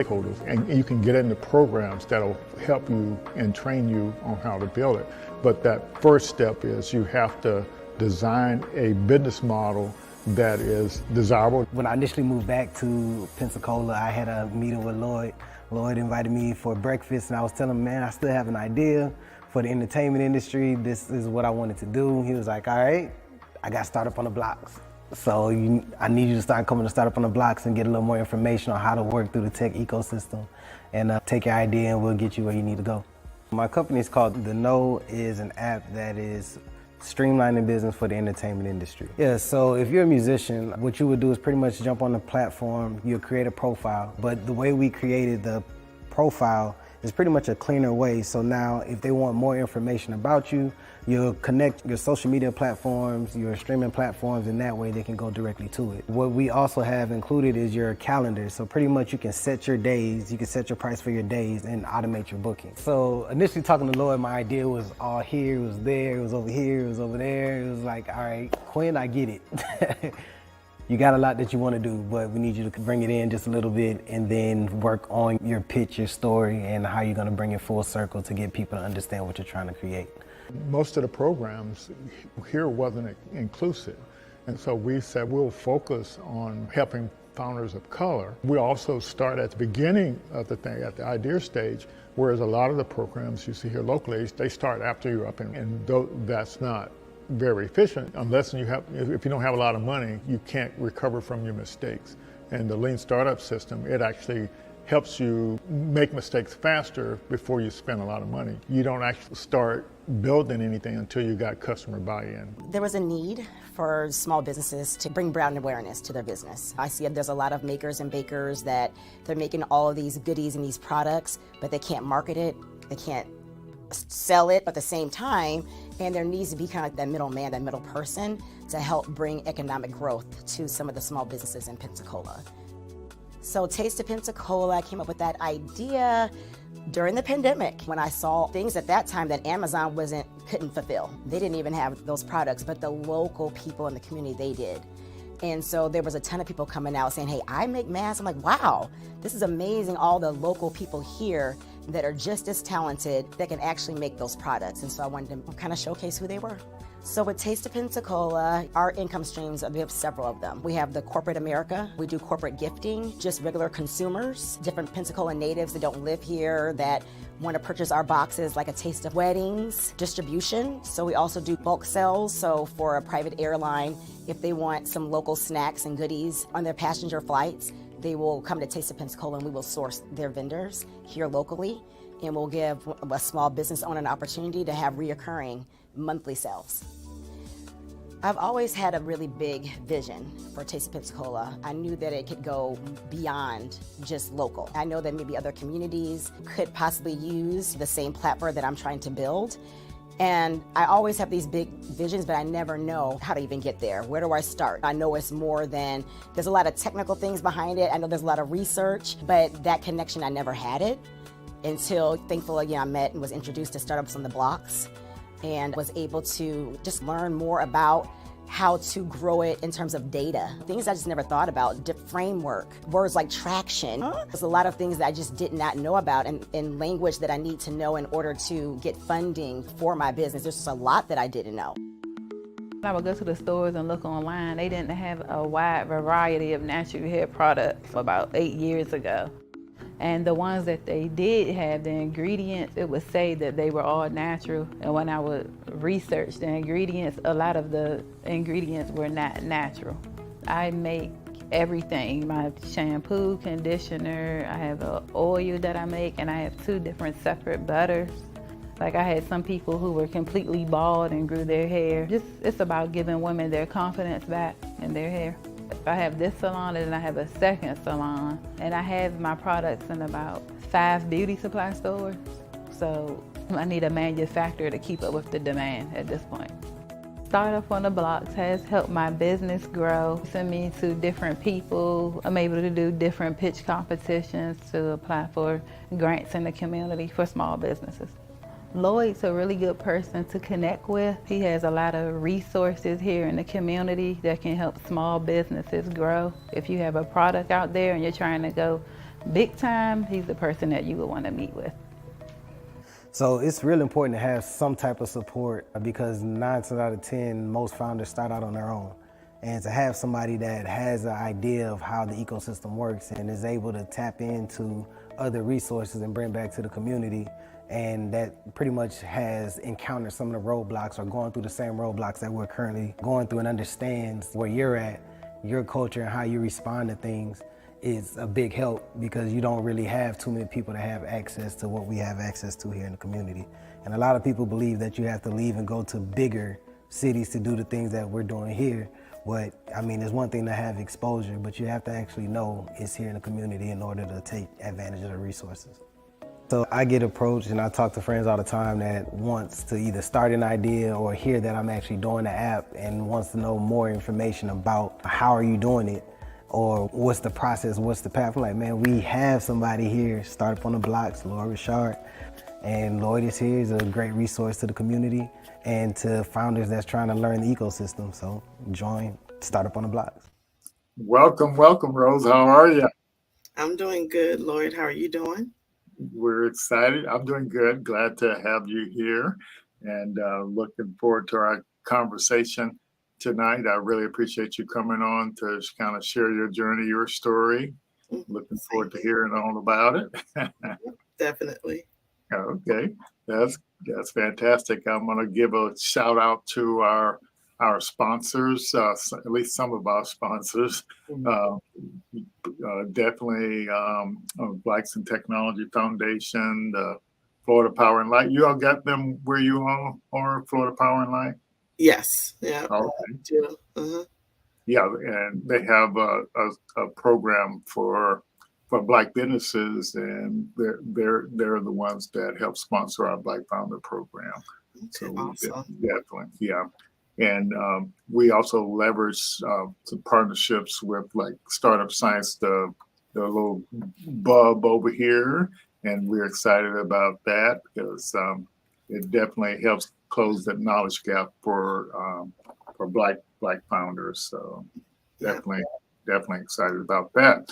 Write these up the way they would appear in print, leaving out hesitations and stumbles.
stakeholders, and you can get into programs that'll help you and train you on how to build it. But that first step is you have to design a business model that is desirable. When I initially moved back to Pensacola, I had a meeting with Lloyd. Lloyd invited me for breakfast, and I was telling him, man, I still have an idea for the entertainment industry. This is what I wanted to do. He was like, all right, I got Startup on the Blocks. So I need you to start coming to Startup on the Blocks and get a little more information on how to work through the tech ecosystem, and take your idea and we'll get you where you need to go. My company is called The Know, is an app that is streamlining business for the entertainment industry. Yeah, so if you're a musician, what you would do is pretty much jump on the platform, you'll create a profile, but the way we created the profile is pretty much a cleaner way. So now if they want more information about you, you'll connect your social media platforms, your streaming platforms, and that way they can go directly to it. What we also have included is your calendar. So pretty much you can set your days, you can set your price for your days and automate your booking. So initially talking to Lloyd, my idea was all here, it was there, it was over here, it was over there. It was like, all right, Quinn, I get it. You got a lot that you want to do, but we need you to bring it in just a little bit and then work on your pitch, your story, and how you're going to bring it full circle to get people to understand what you're trying to create. Most of the programs here wasn't inclusive, and so we said we'll focus on helping founders of color. We also start at the beginning of the thing, at the idea stage, whereas a lot of the programs you see here locally, they start after you're up, and that's not very efficient unless if you don't have a lot of money, you can't recover from your mistakes. And the lean startup system, it actually helps you make mistakes faster before you spend a lot of money. You don't actually start building anything until you got customer buy-in. There was a need for small businesses to bring brand awareness to their business. I see there's a lot of makers and bakers that they're making all of these goodies and these products, but they can't market it, they can't sell it at the same time, and there needs to be kind of like that middleman, that middle person to help bring economic growth to some of the small businesses in Pensacola. So Taste of Pensacola, I came up with that idea during the pandemic when I saw things at that time that Amazon couldn't fulfill. They didn't even have those products, but the local people in the community, they did. And so there was a ton of people coming out saying, hey, I make masks. I'm like, wow, this is amazing. All the local people here that are just as talented that can actually make those products. And so I wanted to kind of showcase who they were. So with Taste of Pensacola, our income streams, we have several of them. We have the corporate America, we do corporate gifting, just regular consumers, different Pensacola natives that don't live here that want to purchase our boxes, like a taste of weddings, distribution. So we also do bulk sales. So for a private airline, if they want some local snacks and goodies on their passenger flights, they will come to Taste of Pensacola and we will source their vendors here locally, and we'll give a small business owner an opportunity to have reoccurring monthly sales. I've always had a really big vision for Taste of Pensacola. I knew that it could go beyond just local. I know that maybe other communities could possibly use the same platform that I'm trying to build. And I always have these big visions, but I never know how to even get there. Where do I start? I know it's more than, there's a lot of technical things behind it. I know there's a lot of research, but that connection, I never had it until, thankfully, I met and was introduced to Startups on the Blocks and was able to just learn more about how to grow it in terms of data. Things I just never thought about, framework, words like traction. There's a lot of things that I just did not know about in language that I need to know in order to get funding for my business. There's just a lot that I didn't know. I would go to the stores and look online. They didn't have a wide variety of natural hair products about 8 years ago. And the ones that they did have, the ingredients, it would say that they were all natural. And when I would research the ingredients, a lot of the ingredients were not natural. I make everything, my shampoo, conditioner, I have an oil that I make, and I have 2 different separate butters. Like I had some people who were completely bald and grew their hair. It's about giving women their confidence back in their hair. I have this salon and then I have a second salon, and I have my products in about 5 beauty supply stores. So I need a manufacturer to keep up with the demand at this point. Startup on the Blocks has helped my business grow. Send me to different people. I'm able to do different pitch competitions to apply for grants in the community for small businesses. Lloyd's a really good person to connect with. He has a lot of resources here in the community that can help small businesses grow. If you have a product out there and you're trying to go big time, he's the person that you would want to meet with. So it's really important to have some type of support because 9 times out of 10, most founders start out on their own. And to have somebody that has an idea of how the ecosystem works and is able to tap into other resources and bring back to the community, and that pretty much has encountered some of the roadblocks or going through the same roadblocks that we're currently going through and understands where you're at, your culture and how you respond to things, is a big help because you don't really have too many people that have access to what we have access to here in the community. And a lot of people believe that you have to leave and go to bigger cities to do the things that we're doing here. But I mean, it's one thing to have exposure, but you have to actually know it's here in the community in order to take advantage of the resources. So I get approached and I talk to friends all the time that wants to either start an idea or hear that I'm actually doing the app and wants to know more information about how are you doing it or what's the process, what's the path. I'm like, man, we have somebody here, Startup on the Blocks, Lloyd Richard. And Lloyd is here, he's a great resource to the community and to founders that's trying to learn the ecosystem. So join Startup on the Blocks. Welcome, Rose. How are you? I'm doing good, Lloyd. How are you doing? We're excited. I'm doing good. Glad to have you here and looking forward to our conversation tonight. I really appreciate you coming on to kind of share your journey, your story. Looking forward to hearing all about it. Definitely. Okay, that's fantastic. I'm going to give a shout out to our sponsors, at least some of our sponsors. Definitely Blacks in Technology Foundation, the Florida Power and Light. You all got them where you are, Florida Power and Light? Yes. Yeah. Okay. Yeah, and they have a program for Black businesses, and they're the ones that help sponsor our Black Founder program. Okay, So awesome. definitely, yeah. And we also leverage some partnerships with like Startup Science, the little bub over here, and we're excited about that because it definitely helps close that knowledge gap for Black founders. So definitely excited about that.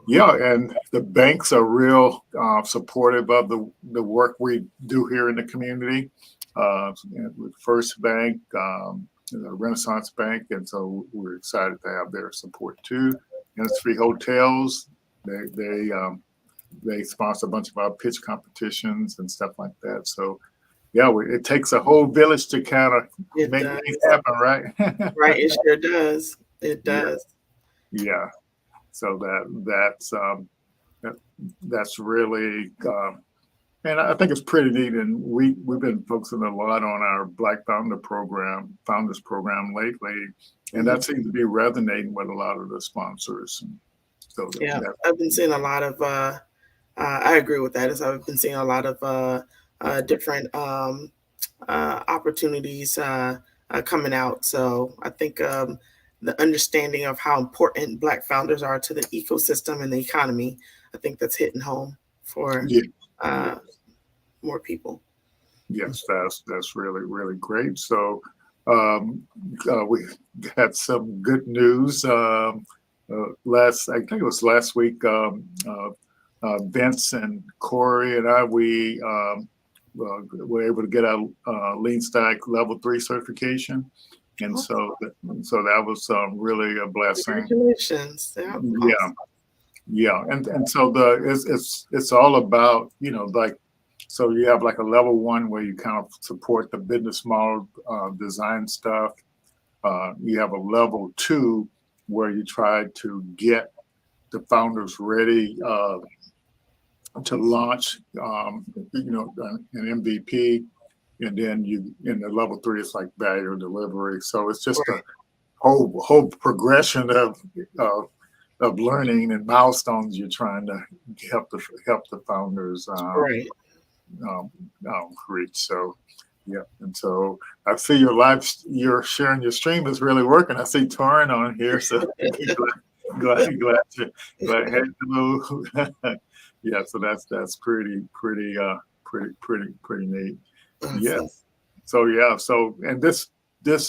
Yeah, and the banks are real supportive of the work we do here in the community. With First Bank, the Renaissance Bank, and so we're excited to have their support too. Industry Hotels, they sponsor a bunch of our pitch competitions and stuff like that. So yeah, it takes a whole village to kind of make things happen, right? Right, it sure does. It does. Yeah. So that's really. And I think it's pretty neat, and we've been focusing a lot on our Black Founders program lately, and that seems to be resonating with a lot of the sponsors. So yeah, I've been seeing a lot of. I agree with that. I've been seeing a lot of different opportunities coming out. So I think the understanding of how important Black founders are to the ecosystem and the economy, I think that's hitting home for. More people. Yes, that's really, really great. So we got some good news. I think it was last week, Vince and Corey and I, we were able to get our Lean Stack Level 3 certification. And so that was really a blessing. Congratulations. Yeah. And so it's all about, like, so you have like a level 1 where you kind of support the business model design stuff. You have a level 2 where you try to get the founders ready to launch, an MVP. And then in the level 3, it's like value delivery. So it's just a whole progression of learning and milestones you're trying to help the founders reach. So yeah, and so I see you're sharing your stream is really working. I see Torrin on here, so glad to hello. Yeah, so that's pretty neat. Yes. So and this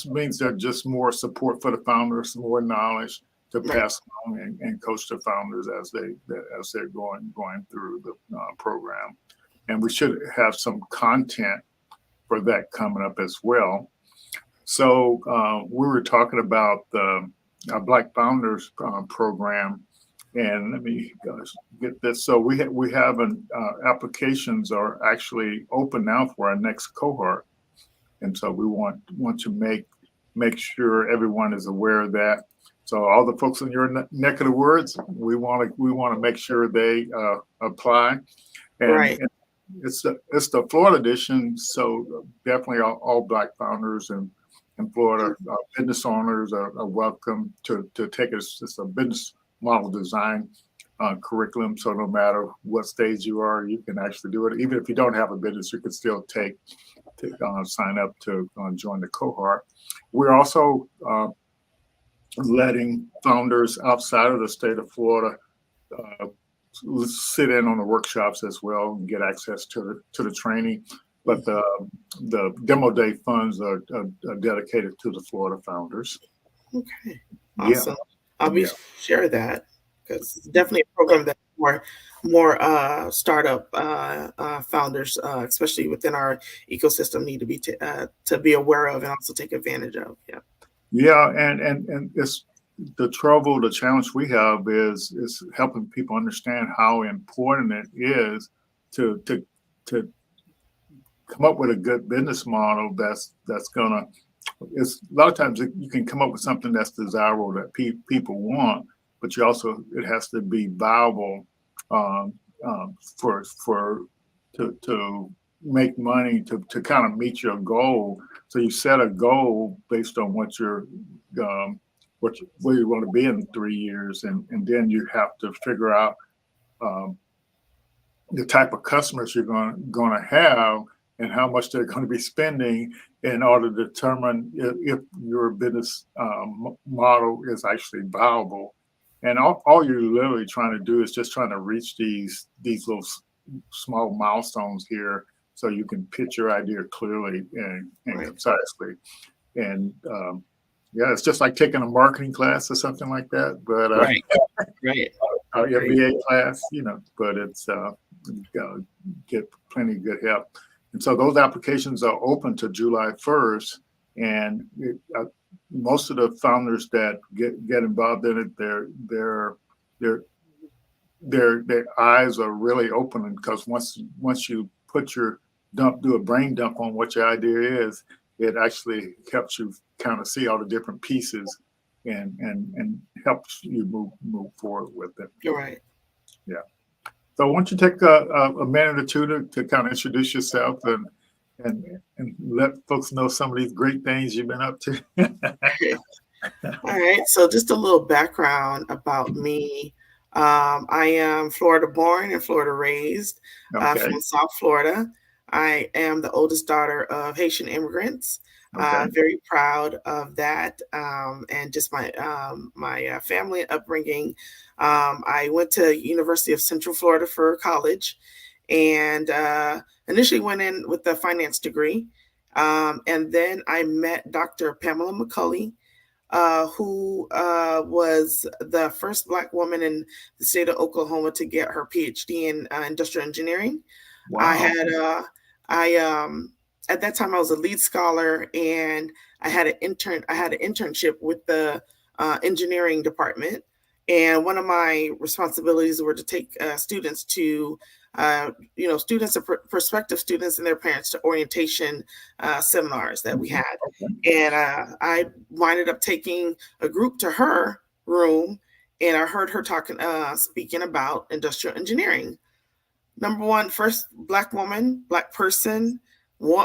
means there's just more support for the founders, more knowledge pass along and coach the founders as they're going through the program. And we should have some content for that coming up as well. So we were talking about the Black Founders program, and let me get this. So we have applications are actually open now for our next cohort, and so we want to make sure everyone is aware of that. So all the folks in your neck of the woods, we want to make sure they apply, and it's the Florida edition. So definitely all Black founders and Florida business owners are welcome to take it. It's a business model design curriculum. So no matter what stage you are, you can actually do it. Even if you don't have a business, you can still sign up to join the cohort. We're also letting founders outside of the state of Florida sit in on the workshops as well and get access to the training. But the demo day funds are dedicated to the Florida founders. Okay, awesome. I'll be share that, because it's definitely a program that more startup founders, especially within our ecosystem, need to be aware of and also take advantage of. Yeah, and it's the challenge we have is helping people understand how important it is to come up with a good business model that's gonna. It's a lot of times you can come up with something that's desirable that people want, but it has to be viable to make money to kind of meet your goal. So you set a goal based on where you want to be in 3 years, and then you have to figure out the type of customers you're going to have and how much they're going to be spending in order to determine if your business model is actually viable. And all you're literally trying to do is just trying to reach these little small milestones here, so you can pitch your idea clearly and concisely. And it's just like taking a marketing class or something like that. But our MBA class, but it's get plenty of good help. And so those applications are open to July 1st, and most of the founders that get involved in it, their eyes are really open, because once you do a brain dump on what your idea is, it actually helps you kind of see all the different pieces and helps you move forward with it. You're right. Yeah. So why don't you take a minute or two to kind of introduce yourself and let folks know some of these great things you've been up to. All right. So just a little background about me. I am Florida born and Florida raised, from South Florida. I am the oldest daughter of Haitian immigrants. Very proud of that, and just my family upbringing. I went to University of Central Florida for college, and initially went in with a finance degree, and then I met Dr. Pamela McCulley, who was the first Black woman in the state of Oklahoma to get her PhD in industrial engineering. Wow. At that time I was a lead scholar, and I had an internship with the engineering department. And one of my responsibilities were to take students to, students and prospective students and their parents to orientation seminars that we had. And I winded up taking a group to her room, and I heard her speaking about industrial engineering. Number one, first Black woman, Black person,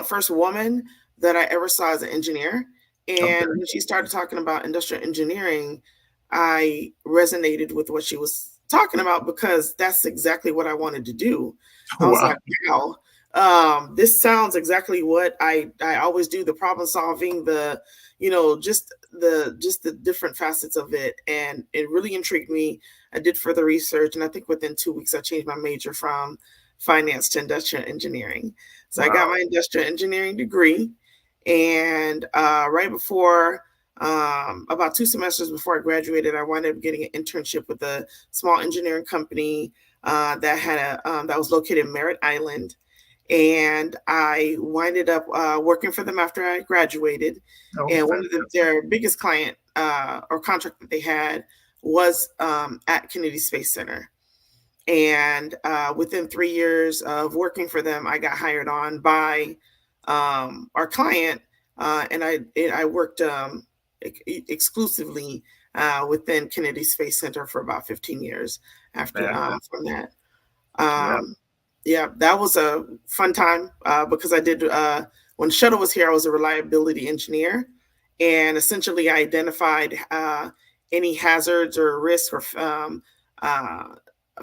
first woman that I ever saw as an engineer. And when she started talking about industrial engineering, I resonated with what she was talking about, because that's exactly what I wanted to do. I was like, wow, this sounds exactly what I always do, the problem solving, just the different facets of it. And it really intrigued me. I did further research, and I think within 2 weeks, I changed my major from finance to industrial engineering. So I got my industrial engineering degree. And right before about 2 semesters before I graduated, I wound up getting an internship with a small engineering company that was located in Merritt Island. And I winded up working for them after I graduated. Oh, And one of fantastic. their biggest client or contract that they had was at Kennedy Space Center. And within 3 years of working for them, I got hired on by our client, and I worked exclusively within Kennedy Space Center for about 15 years after Fantastic. from that. Yeah. Yeah, that was a fun time because I did when Shuttle was here, I was a reliability engineer, and essentially I identified any hazards or risks or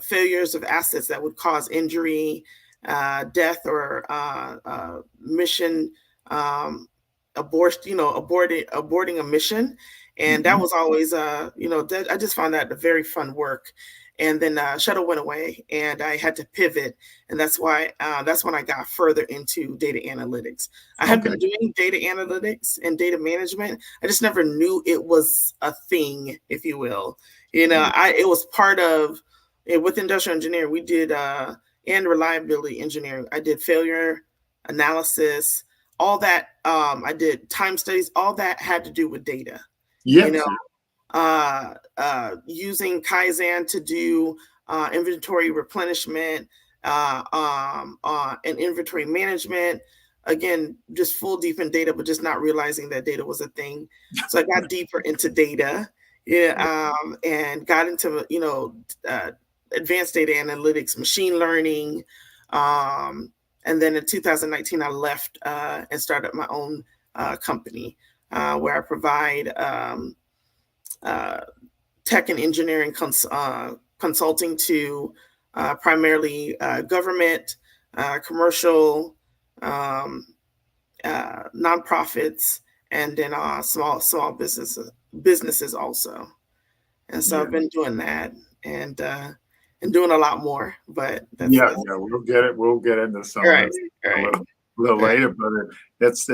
failures of assets that would cause injury, death, or mission aborting a mission. And that was always I just found that a very fun work. And then Shuttle went away, and I had to pivot, and that's when I got further into data analytics. I had been doing data analytics and data management. I just never knew it was a thing, if you will. It was part of with industrial engineering. We did and reliability engineering. I did failure analysis, all that. I did time studies. All that had to do with data. Yes. Using Kaizen to do inventory replenishment and inventory management. Again, just full deep in data, but just not realizing that data was a thing. So I got deeper into data, and got into advanced data analytics, machine learning, and then in 2019 I left and started my own company where I provide tech and engineering consulting to primarily government, commercial, nonprofits, and then small businesses also. And so I've been doing that and doing a lot more. But we'll get it. We'll get into some of this a little later. But it's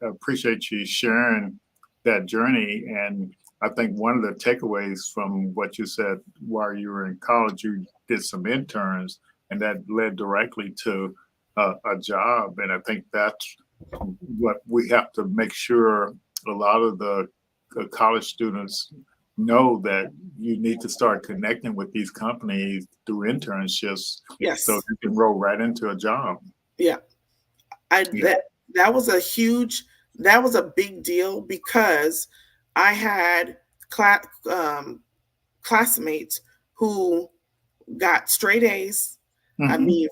appreciate you sharing that journey. And I think one of the takeaways from what you said while you were in college, you did some interns, and that led directly to a job. And I think that's what we have to make sure a lot of the college students know, that you need to start connecting with these companies through internships. Yes. So you can roll right into a job. Yeah. That was a big deal because I had classmates who got straight A's. I mean,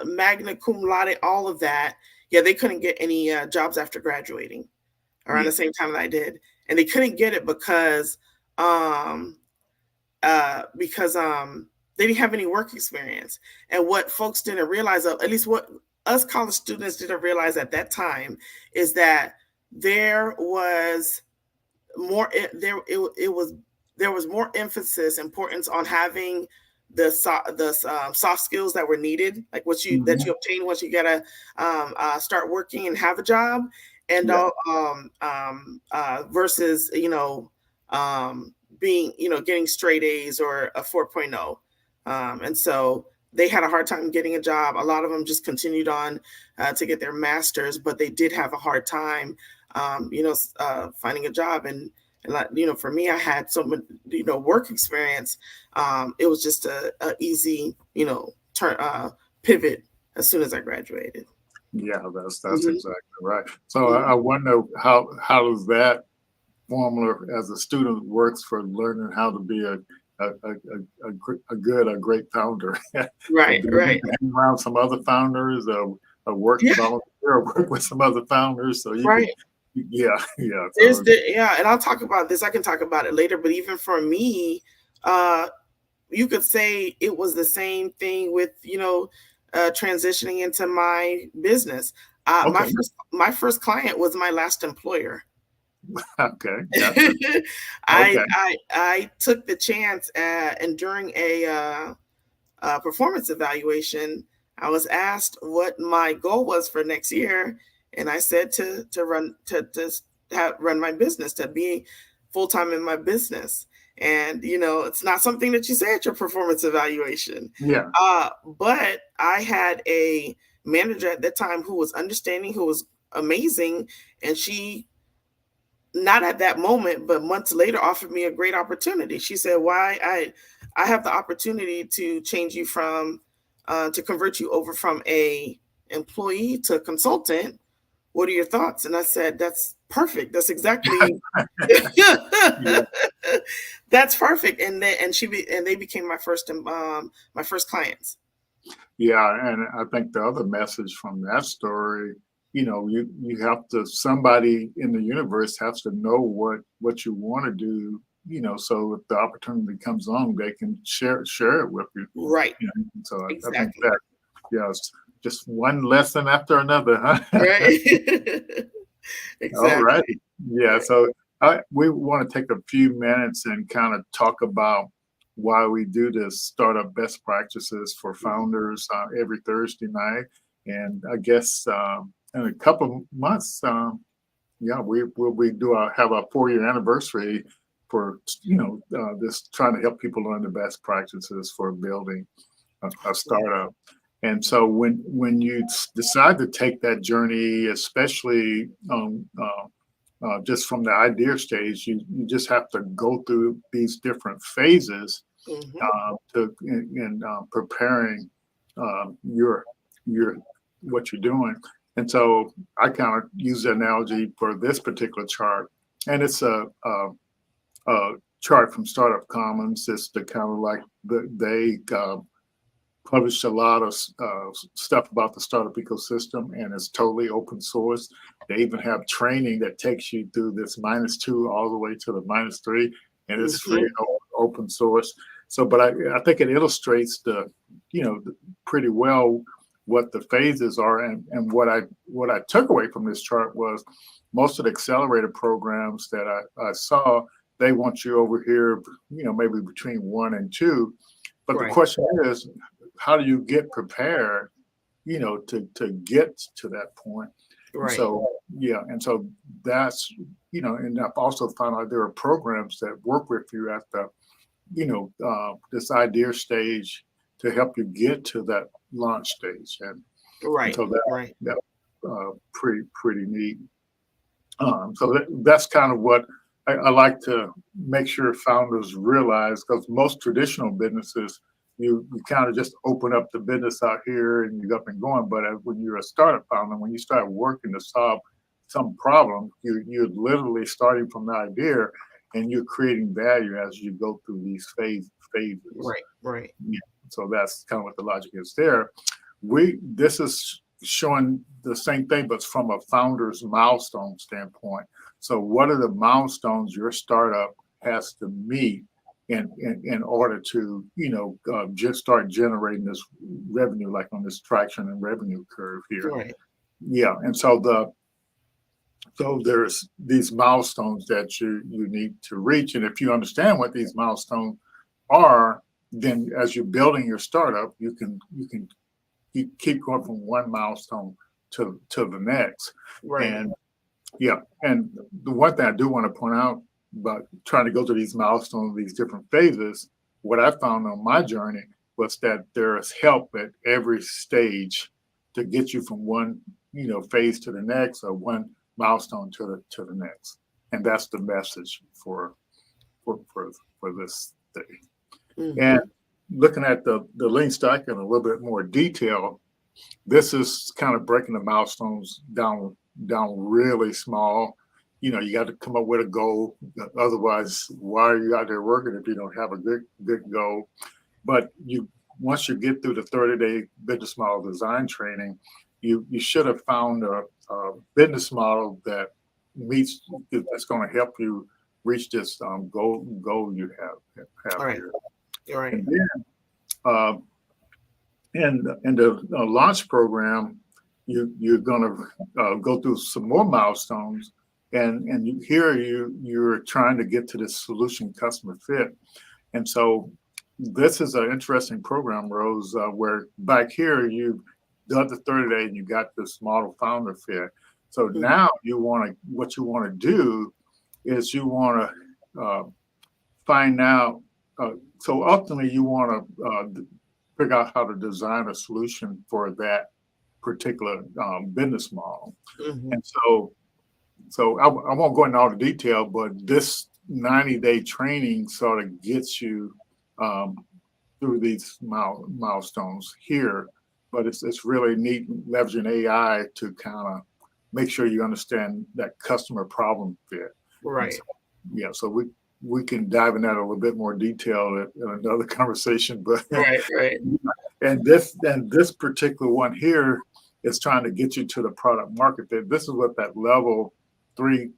magna cum laude, all of that. Yeah, they couldn't get any jobs after graduating around the same time that I did. And they couldn't get it because they didn't have any work experience. And what folks didn't realize, at least what us college students didn't realize at that time, is that there was more importance on having the soft skills that were needed, like that you obtain once you gotta start working and have a job, and versus being getting straight A's or a 4.0, and so they had a hard time getting a job. A lot of them just continued on to get their master's, but they did have a hard time finding a job. And for me, I had so much work experience. It was just a easy pivot as soon as I graduated. Yeah, that's exactly right. So I wonder how does that formula as a student works for learning how to be a great founder. Right. Hang around some other founders, volunteer, work with some other founders, so you can. Yeah. And I'll talk about this. I can talk about it later. But even for me, you could say it was the same thing with transitioning into my business. My first client was my last employer. Okay. I took the chance, and during a performance evaluation, I was asked what my goal was for next year, and I said to run my business, to be full-time in my business. And, it's not something that you say at your performance evaluation. Yeah. But I had a manager at that time who was understanding, who was amazing. And she, not at that moment, but months later, offered me a great opportunity. She said, I have the opportunity to change you from, to convert you over from a employee to consultant. What are your thoughts? And I said, that's perfect. That's exactly, Yeah. that's perfect. And they became my first clients. Yeah, and I think the other message from that story, you have to, somebody in the universe has to know what you want to do, so if the opportunity comes along, they can share it with you. Right. So I think Exactly. that, it's just one lesson after another, huh? Right. All right. Exactly. Yeah. Right. So we want to take a few minutes and kind of talk about why we do this startup best practices for founders every Thursday night. And I guess in a couple of months, we have a 4-year anniversary for this, trying to help people learn the best practices for building a startup. And so when you decide to take that journey, especially just from the idea stage, you just have to go through these different phases in preparing your what you're doing. And so I kind of use the analogy for this particular chart, and it's a chart from Startup Commons. It's the kind of like they published a lot of stuff about the startup ecosystem, and it's totally open source. They even have training that takes you through this -2 all the way to the -3, and it's free and open source. So, but I think it illustrates pretty well what the phases are, and what I took away from this chart was most of the accelerator programs that I saw, they want you over here, maybe between 1 and 2. But the question is, how do you get prepared, to get to that point? Right. So, and so that's, and I've also found out there are programs that work with you at the, this idea stage to help you get to that launch stage. And so that's pretty neat. So that's kind of what I like to make sure founders realize, because most traditional businesses, you kind of just open up the business out here and you're up and going. But when you're a startup founder, when you start working to solve some problem, you're literally starting from the idea, and you're creating value as you go through these phases. Right. Yeah. So that's kind of what the logic is there. This is showing the same thing, but from a founder's milestone standpoint. So what are the milestones your startup has to meet in order to, just start generating this revenue, like on this traction and revenue curve here? Right. Yeah. And so there's these milestones that you need to reach. And if you understand what these milestones are, then as you're building your startup, you keep going from one milestone to the next. Right. And and the one thing I do want to point out about trying to go through these milestones, these different phases, what I found on my journey was that there is help at every stage to get you from one, phase to the next, or one milestone to the next. And that's the message for this thing. And looking at the lean stack in a little bit more detail, this is kind of breaking the milestones down really small. You got to come up with a goal. Otherwise, why are you out there working if you don't have a good goal? But once you get through the 30-day business model design training, you should have found a business model that's going to help you reach this goal you have here. Right. And then in the launch program, you're going to go through some more milestones, and you're trying to get to this solution customer fit. And so this is an interesting program, Rose, where back here you done the 30-day and you got this model founder fit. So now what you want to do is you want to find out. So ultimately, you want to figure out how to design a solution for that particular business model. And so I won't go into all the detail, but this 90-day training sort of gets you through these milestones here. But it's really neat leveraging AI to kind of make sure you understand that customer problem fit. Right. So, yeah. So we can dive in that a little bit more detail in another conversation. But Right. and this particular one here is trying to get you to the product market fit. This is what that level 3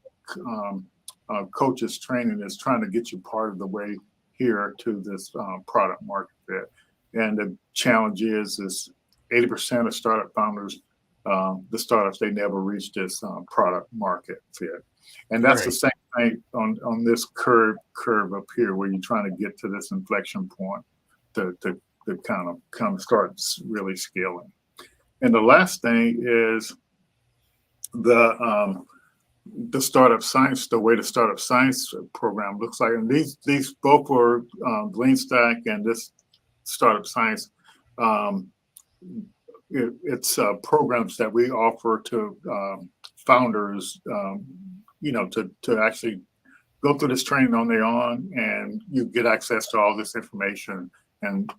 coaches training is trying to get you part of the way here to this product market fit. And the challenge is 80% of startup founders, the startups, they never reach this product market fit. And that's the same thing on this curve up here, where you're trying to get to this inflection point to kind of start really scaling. And the last thing is the startup science, the way the startup science program looks like. And these both were Lean Stack and this startup science. It's programs that we offer to founders, to actually go through this training on their own, and you get access to all this information and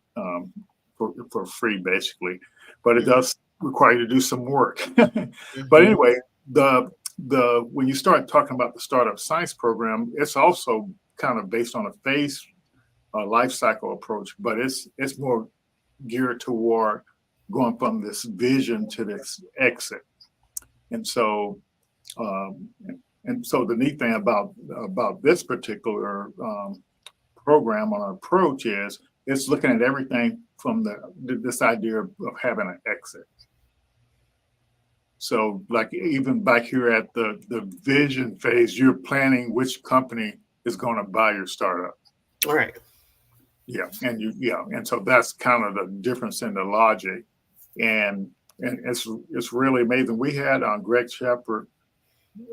for free, basically. But it does require you to do some work. But anyway, when you start talking about the startup science program, it's also kind of based on a phase life cycle approach, but it's more geared toward going from this vision to this exit. And so the neat thing about this particular program on our approach is it's looking at everything from this idea of having an exit. So like even back here at the vision phase, you're planning which company is going to buy your startup. All right. Yeah. And so that's kind of the difference in the logic. And it's really amazing. We had Greg Shepard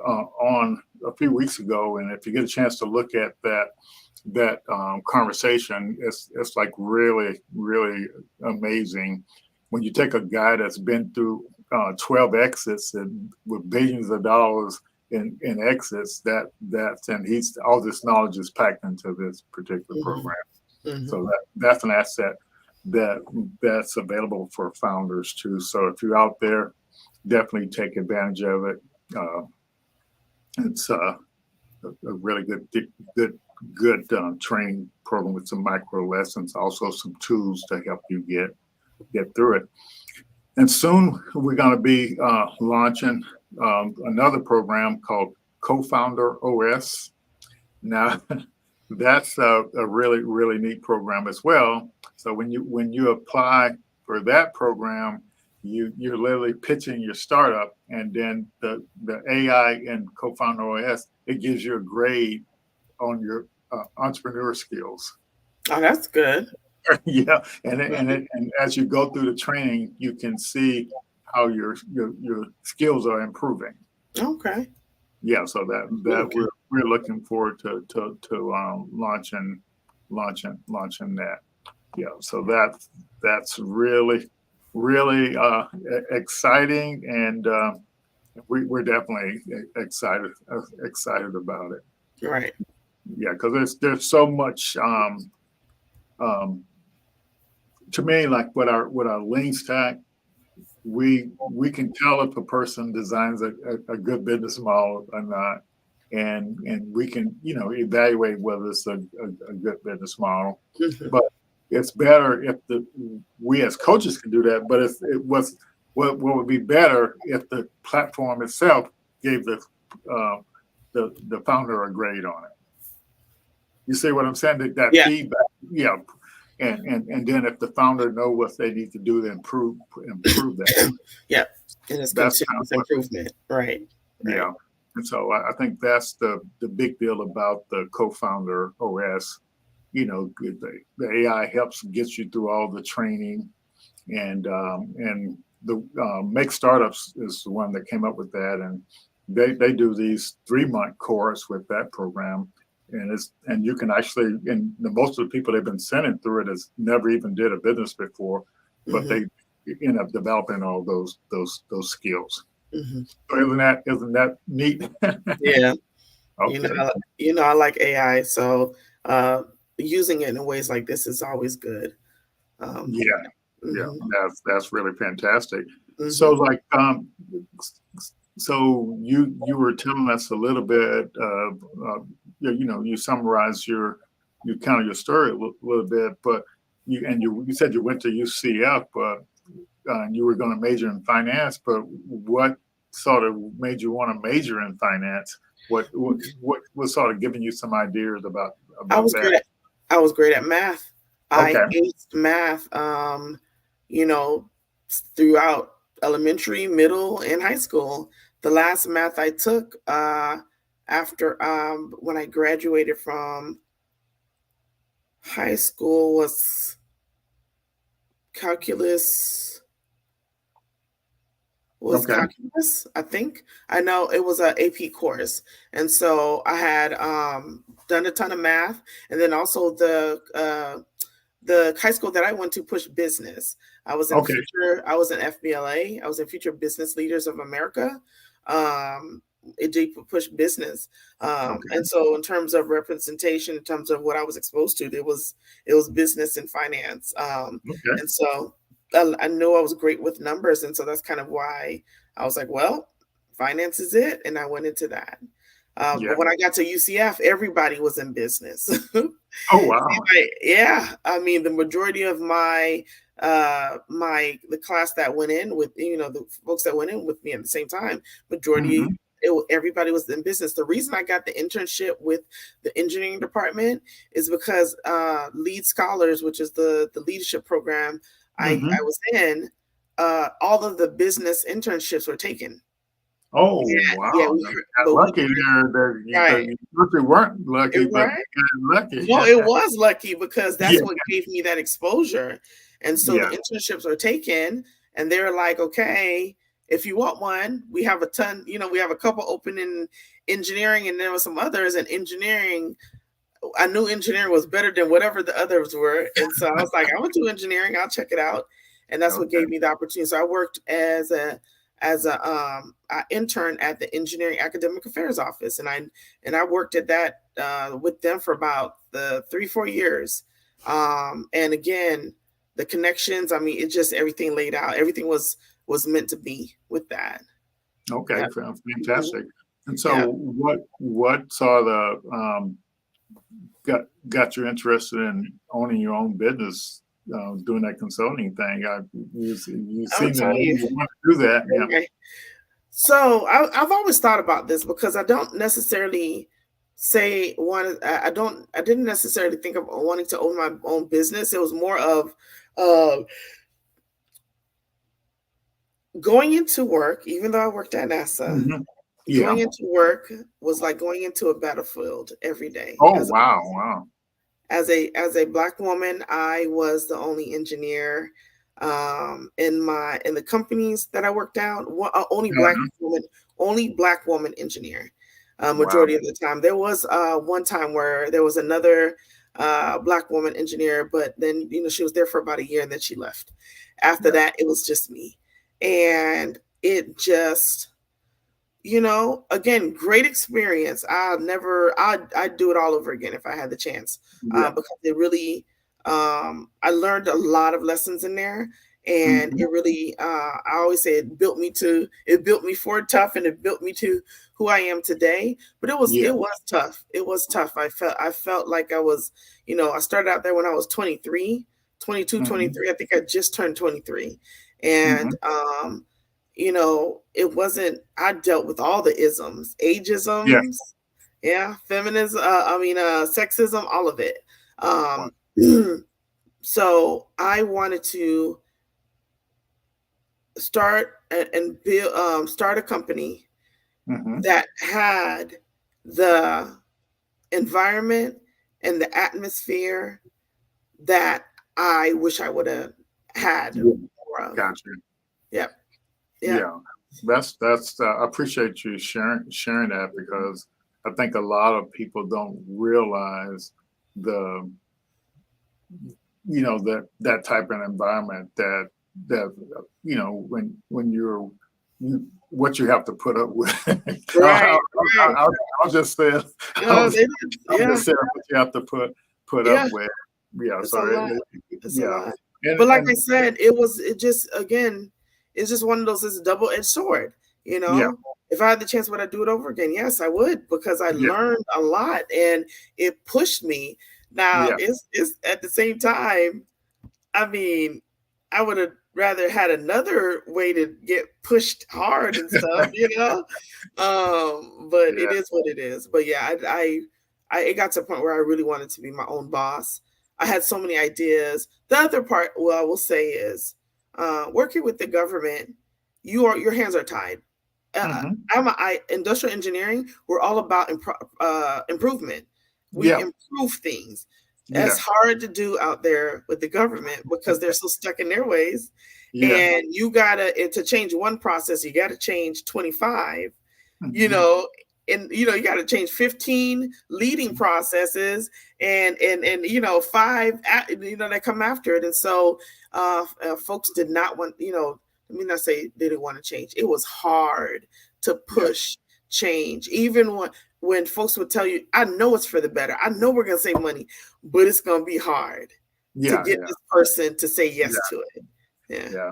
on a few weeks ago, and if you get a chance to look at that conversation, it's like really, really amazing when you take a guy that's been through 12 exits and with billions of dollars in exits, and he's all this knowledge is packed into this particular program. So that's an asset that's available for founders too. So if you're out there, definitely take advantage of it. It's a really good training program with some micro lessons, also some tools to help you get through it. And soon we're going to be launching another program called Co-Founder OS. Now, that's a really, really neat program as well. So when you apply for that program, you're literally pitching your startup, and then the AI in Co-Founder OS, it gives you a grade on your entrepreneur skills. Oh, that's good. Yeah, and as you go through the training, you can see how your skills are improving. Okay. Yeah, so that we're looking forward to launching that. Yeah, so that's really exciting, and we're definitely excited about it. Right. Yeah, because there's so much. To me, like with our Lean Stack, we can tell if a person designs a good business model or not, and we can evaluate whether it's a good business model. But it's better if we as coaches can do that. But what would be better if the platform itself gave the founder a grade on it. You see what I'm saying? That feedback, yeah. And then if the founder know what they need to do to improve that. Yeah, and it's continuous improvement, right? Yeah, and so I think that's the big deal about the Co-Founder OS. The AI helps get you through all the training, and Make Startups is the one that came up with that, and they do these 3-month course with that program, and you can actually, and most of the people they've been sending through it has never even did a business before, but they end up developing all those skills. So isn't that neat? Yeah. Okay. I like AI, so using it in ways like this is always good. Yeah, that's really fantastic. Mhm. So like so you were telling us a little bit of you summarized your story a little bit, but you said you went to UCF, but you were going to major in finance, but what sort of made you want to major in finance? What was sort of giving you some ideas about I was that? great at math. I Okay. aced math, throughout elementary, middle, and high school. The last math I took after when I graduated from high school was calculus. Okay. Calculus, I think. I know it was an AP course. And so I had done a ton of math. And then also the high school that I went to pushed business. I was in Okay. FBLA. I was in Future Business Leaders of America. It did push business. And so in terms of representation, in terms of what I was exposed to, it was business and finance. Okay. And so I knew I was great with numbers. And so that's kind of why I was like, well, finance is it. And I went into that. Yeah. But when I got to UCF, everybody was in business. Oh, wow. Yeah. I mean, the majority of the class that went in with, the folks that went in with me at the same time, majority, everybody was in business. The reason I got the internship with the engineering department is because Lead Scholars, which is the leadership program I was in, all of the business internships were taken. Oh, Yeah, wow. yeah, You got lucky there. right. You really weren't lucky, but Right. you got lucky. No, it was lucky because that's Yeah. what gave me that exposure. And so the internships are taken and they're like, okay, if you want one, we have a ton, we have a couple open in engineering and there were some others, and engineering, I knew engineering was better than whatever the others were. And so I was like, I'm gonna do engineering, I'll check it out. And that's what gave me the opportunity. So I worked as a intern at the Engineering Academic Affairs Office, and I worked at that with them for about 3-4 years. And again, the connections, I mean, it just everything laid out, everything was meant to be with that. Okay, Yeah. fantastic. And so what sort of got you interested in owning your own business, doing that consulting thing? You seem to want to do that. Okay. Yeah. So I've always thought about this because I don't necessarily I didn't necessarily think of wanting to own my own business. It was more of going into work, even though I worked at NASA. Yeah. Going into work was like going into a battlefield every day. Oh, wow. As a Black woman, I was the only engineer in the companies that I worked out. Only Black woman engineer. Majority of the time, there was one time where there was another Black woman engineer, but then she was there for about a year and then she left. After that, it was just me, and it just. Again, great experience. I'd do it all over again if I had the chance, because it really, I learned a lot of lessons in there, and it really, I always say it built me for tough, and it built me to who I am today. But it was tough. It was tough. I felt like I was, I started out there when I was 23, 22, 23. I think I just turned 23, and it wasn't, I dealt with all the isms, ageisms, feminism, sexism, all of it. So I wanted to start and build, start a company that had the environment and the atmosphere that I wish I would have had more of. Gotcha. Yeah. Yeah, that's I appreciate you sharing that, because I think a lot of people don't realize the that type of environment that when what you have to put up with. Right. Right. I'll just say it. Yeah. I'll Yeah. just say what you have to put Yeah. up with. Yeah, It's a so lot. It's a yeah, lot. and But like I and said, it's just one of those, it's a double-edged sword, you yeah, know. If I had the chance, would I do it over again? Yes, I would, because I yeah, learned a lot and it pushed me. Now, yeah, it's at the same time, I mean, I would have rather had another way to get pushed hard and stuff, you know. But it yeah, is what it is. But yeah, I it got to a point where I really wanted to be my own boss. I had so many ideas. The other part, well, I will say, is working with the government. Your hands are tied. hmm Industrial engineering. We're all about improvement. We yeah, improve things. That's yeah, hard to do out there with the government because they're so stuck in their ways. yeah. And you gotta to change one process, you gotta change 25, you hmm know, and you gotta change 15 leading processes and five that come after it. And so folks did not want, let me not say they didn't want to change. It was hard to Yeah, push change, even when folks would tell you, I know it's for the better, I know we're gonna save money, but it's gonna be hard to yeah, get yeah, this person to say yes yeah, to it. Yeah. yeah,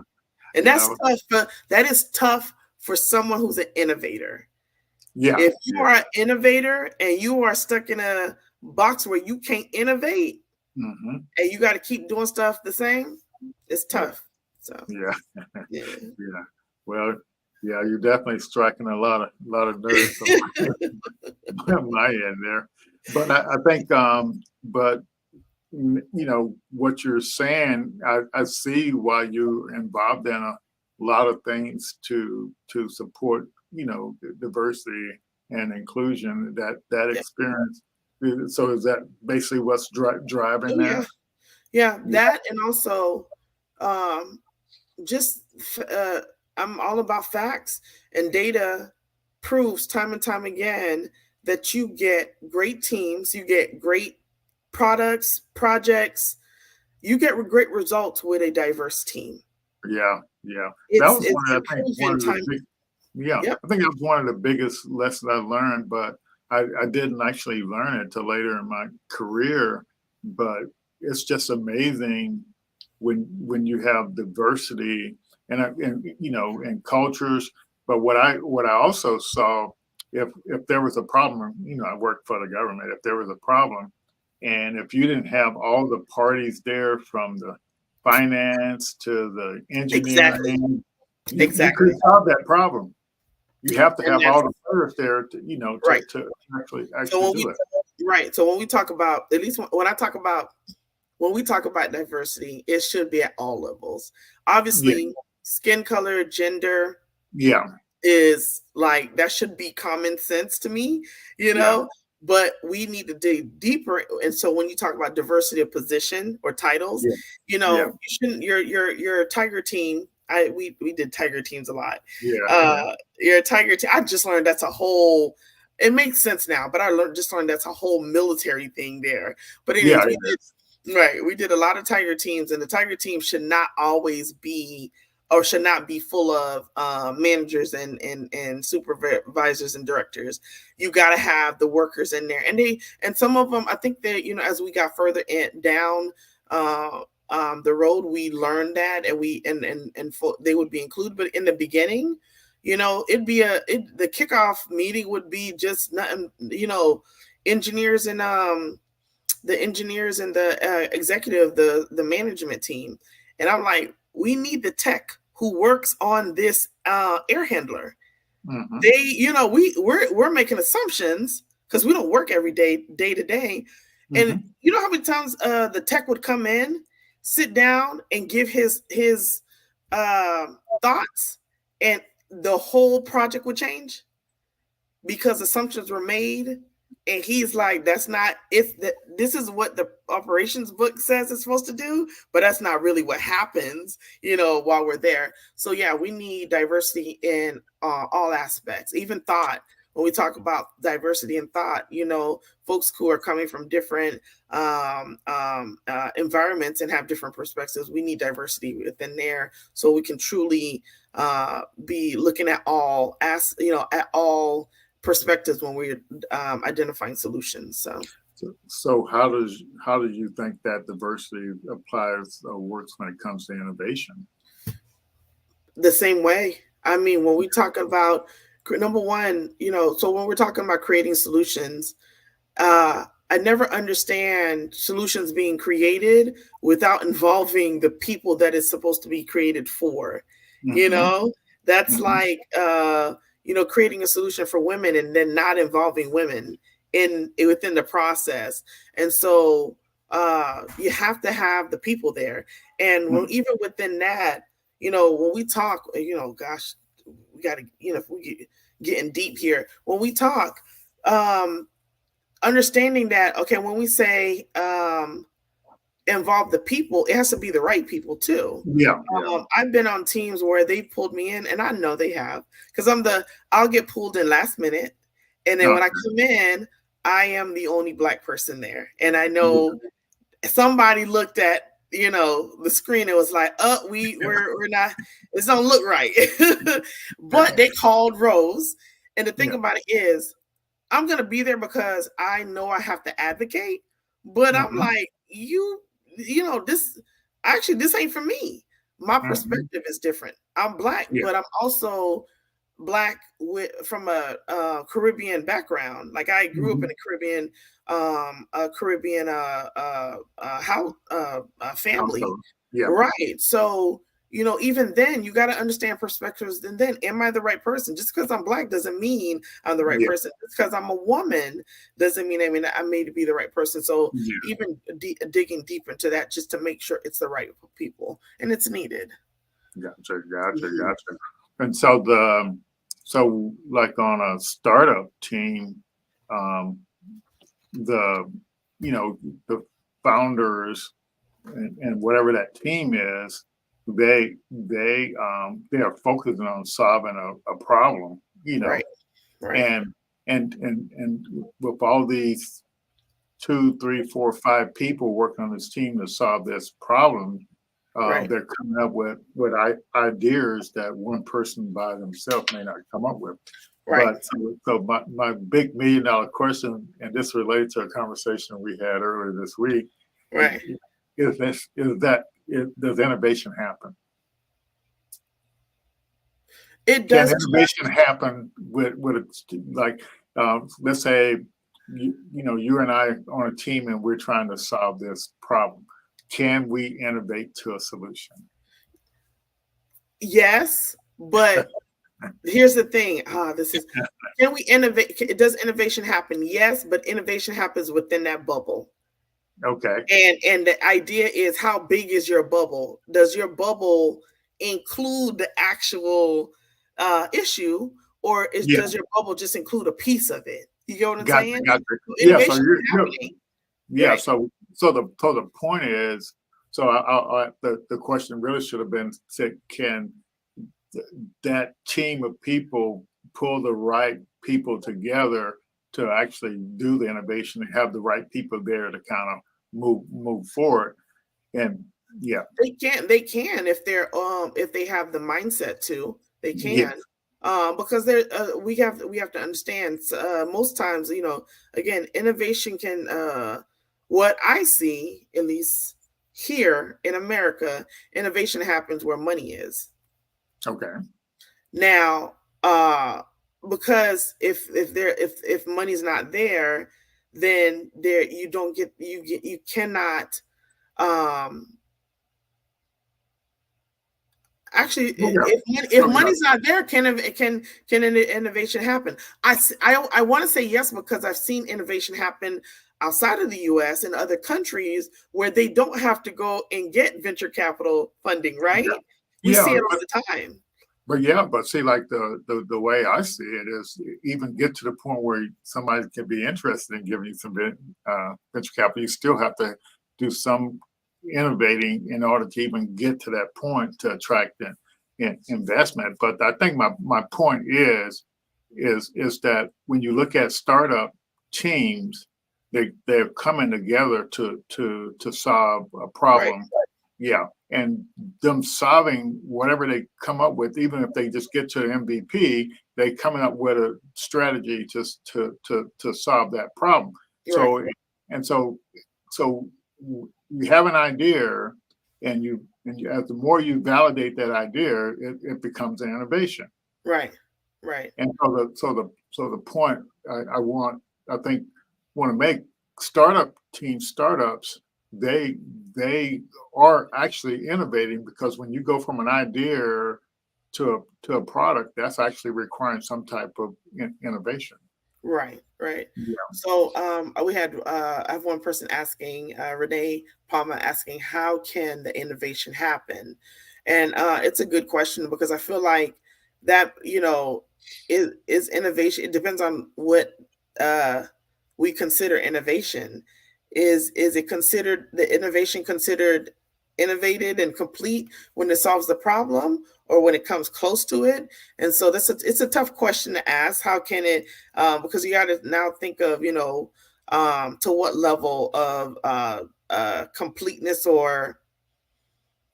And yeah. that's tough. That is tough for someone who's an innovator. Yeah, If you yeah. are an innovator and you are stuck in a box where you can't innovate hmm and you got to keep doing stuff the same, it's Yeah, tough. So, yeah, yeah. yeah. Well, yeah, you're definitely striking a lot of nerves on my end there. But I think, but what you're saying, I see why you're involved in a lot of things to support, diversity and inclusion. That Yeah. experience. So is that basically what's driving Oh, yeah. that? Yeah. Yeah, That, and also um, just I'm all about facts, and data proves time and time again that you get great teams, you get great products, projects, you get great results with a diverse team. yeah, yeah. That It's was it's I think one proven of the time. big. Yeah, Yep. I think that was one of the biggest lessons I learned, but I didn't actually learn it till later in my career. But it's just amazing when you have diversity and cultures. But what I also saw, if there was a problem, I worked for the government. If there was a problem, and if you didn't have all the parties there, from the finance to the Exactly. engineering, you Exactly. couldn't solve that problem. You Yeah. have to And have all that's the players there right. to So actually do it. when we talk about, at least when we talk about diversity, it should be at all levels. Yeah, Obviously, skin color, gender yeah, is like, that should be common sense to me, you yeah, know, but we need to dig deeper. And so when you talk about diversity of position or titles, yeah, yeah, you shouldn't, your Tiger team. We did Tiger teams a lot. yeah, Your Tiger team. I just learned that's a whole. It makes sense now, but I just learned that's a whole military thing there. But yeah. anyways, It is. we did a lot of Tiger teams, and the Tiger team should not always be, or should not be, full of managers and supervisors and directors. You got to have the workers in there, and some of them, I think that, as we got further down the road, we learned that, and they would be included. But in the beginning, the kickoff meeting would be just nothing, engineers and the executive, the management team. And I'm like, we need the tech who works on this air handler. hmm We're making assumptions because we don't work every day to day. And hmm you know how many times the tech would come in, sit down, and give his thoughts, and the whole project would change because assumptions were made And he's like, that's not, this is what the operations book says it's supposed to do, but that's not really what happens, while we're there. So yeah, we need diversity in all aspects, even thought. When we talk about diversity in thought, folks who are coming from different environments and have different perspectives, we need diversity within there so we can truly be looking at all perspectives when we're identifying solutions. So how do you think that diversity applies or works when it comes to innovation? The same way. I mean, when we talk about, number one, so when we're talking about creating solutions, I never understand solutions being created without involving the people that it's supposed to be created for. That's like creating a solution for women and then not involving women within the process. And so you have to have the people there. And even within that, when we talk, gosh, we got to, if we getting deep here, when we talk, understanding that, okay, when we say involve the people, it has to be the right people too. Yeah. I've been on teams where they pulled me in, and I know they have, because I'll get pulled in last minute, and then when I come in, I am the only Black person there, and I know somebody looked at the screen and was like, "Oh, we're not. This don't look right," but they called Rose, and the thing about it is, I'm gonna be there because I know I have to advocate, but I'm like, this ain't for me. My perspective is different. I'm Black, but I'm also Black from a Caribbean background. Like I grew up in a Caribbean family, right? So even then, you got to understand perspectives. And then, am I the right person? Just because I'm Black doesn't mean I'm the right person. Just because I'm a woman doesn't mean I may be the right person. So even digging deep into that, just to make sure it's the right people, and it's needed. Gotcha. And so like on a startup team, the founders and whatever that team is, they are focusing on solving a problem, right. And with all these 2, 3, 4, 5 people working on this team to solve this problem, they're coming up with ideas that one person by themselves may not come up with. Right. But so my big $1 million question, and this relates to a conversation we had earlier this week, right, does innovation happen? It does. Can innovation happen with like let's say you and I on a team and we're trying to solve this problem. Can we innovate to a solution? Yes, but here's the thing. Can we innovate? Does innovation happen? Yes, but innovation happens within that bubble. Okay. And the idea is, how big is your bubble? Does your bubble include the actual issue, or does your bubble just include a piece of it? You get what I'm saying? Gotcha. So the point is, the question really should have been said, can that team of people pull the right people together to actually do the innovation and have the right people there to kind of move forward? And they can if they have the mindset to, they can. Because we have to understand, most times, again, innovation can, what I see, at least here in America, innovation happens where money is. Okay. Now, because if money's not there, then you cannot. Actually, if money's not there, can innovation happen? I want to say yes, because I've seen innovation happen outside of the U.S. and other countries where they don't have to go and get venture capital funding, right? We see it all the time. But yeah, but see, like the way I see it is, even get to the point where somebody can be interested in giving you some venture capital, you still have to do some innovating in order to even get to that point to attract investment. But I think my point is that when you look at startup teams, they're coming together to solve a problem. Right. Yeah, and them solving whatever they come up with, even if they just get to the MVP, they coming up with a strategy just to solve that problem. So Right. and so you have an idea, and as the more you validate that idea, it becomes an innovation. Right. Right. And so the point I think want to make startups, they are actually innovating, because when you go from an idea to a product, that's actually requiring some type of innovation. Right, right. Yeah. So we had I have one person asking, Renee Palmer asking, how can the innovation happen? And it's a good question, because I feel like that, is innovation. It depends on what we consider innovation. Is it considered, the innovation considered innovated and complete when it solves the problem, or when it comes close to it? And so it's a tough question to ask. How can it, because you got to now think of, to what level of completeness or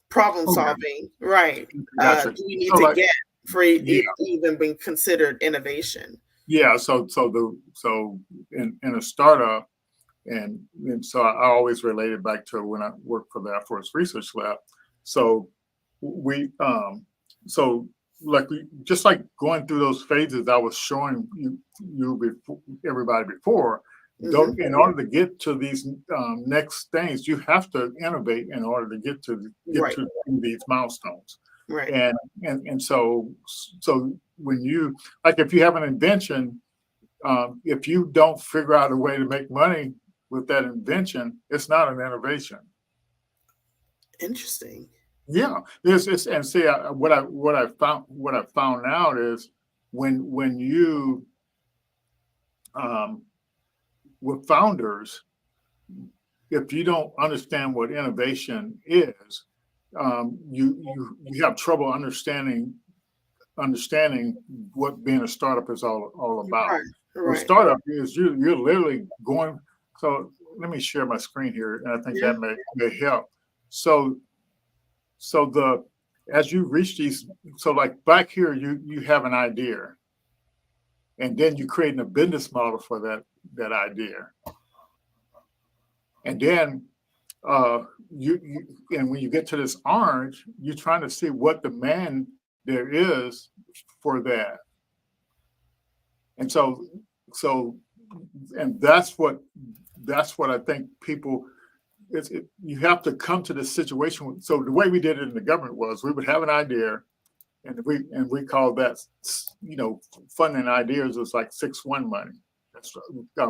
problem solving, right, Gotcha. do we need So, to like, get for it yeah, even being considered innovation? yeah. So in a startup, and so I always relate it back to when I worked for the Air Force Research Lab. So we so like just like going through those phases I was showing everybody before. Mhm. In order to get to these next things, you have to innovate in order to get Right, to these milestones. right, And so when you, like, if you have an invention, if you don't figure out a way to make money with that invention, it's not an innovation. interesting. Yeah, it's and see, what I found out is when you with founders, if you don't understand what innovation is, you have trouble understanding what being a startup is all about. Right, So right. startup is you're literally going. So let me share my screen here, and I think Yeah. that may help. So the as you reach these, so like back here, you have an idea, and then you're creating a business model for that idea, and then you and when you get to this orange, you're trying to see what demand there is for that. And so and that's what I think people, you have to come to this situation. So the way we did it in the government was we would have an idea, and we called that, funding ideas was like 6-1 money. That's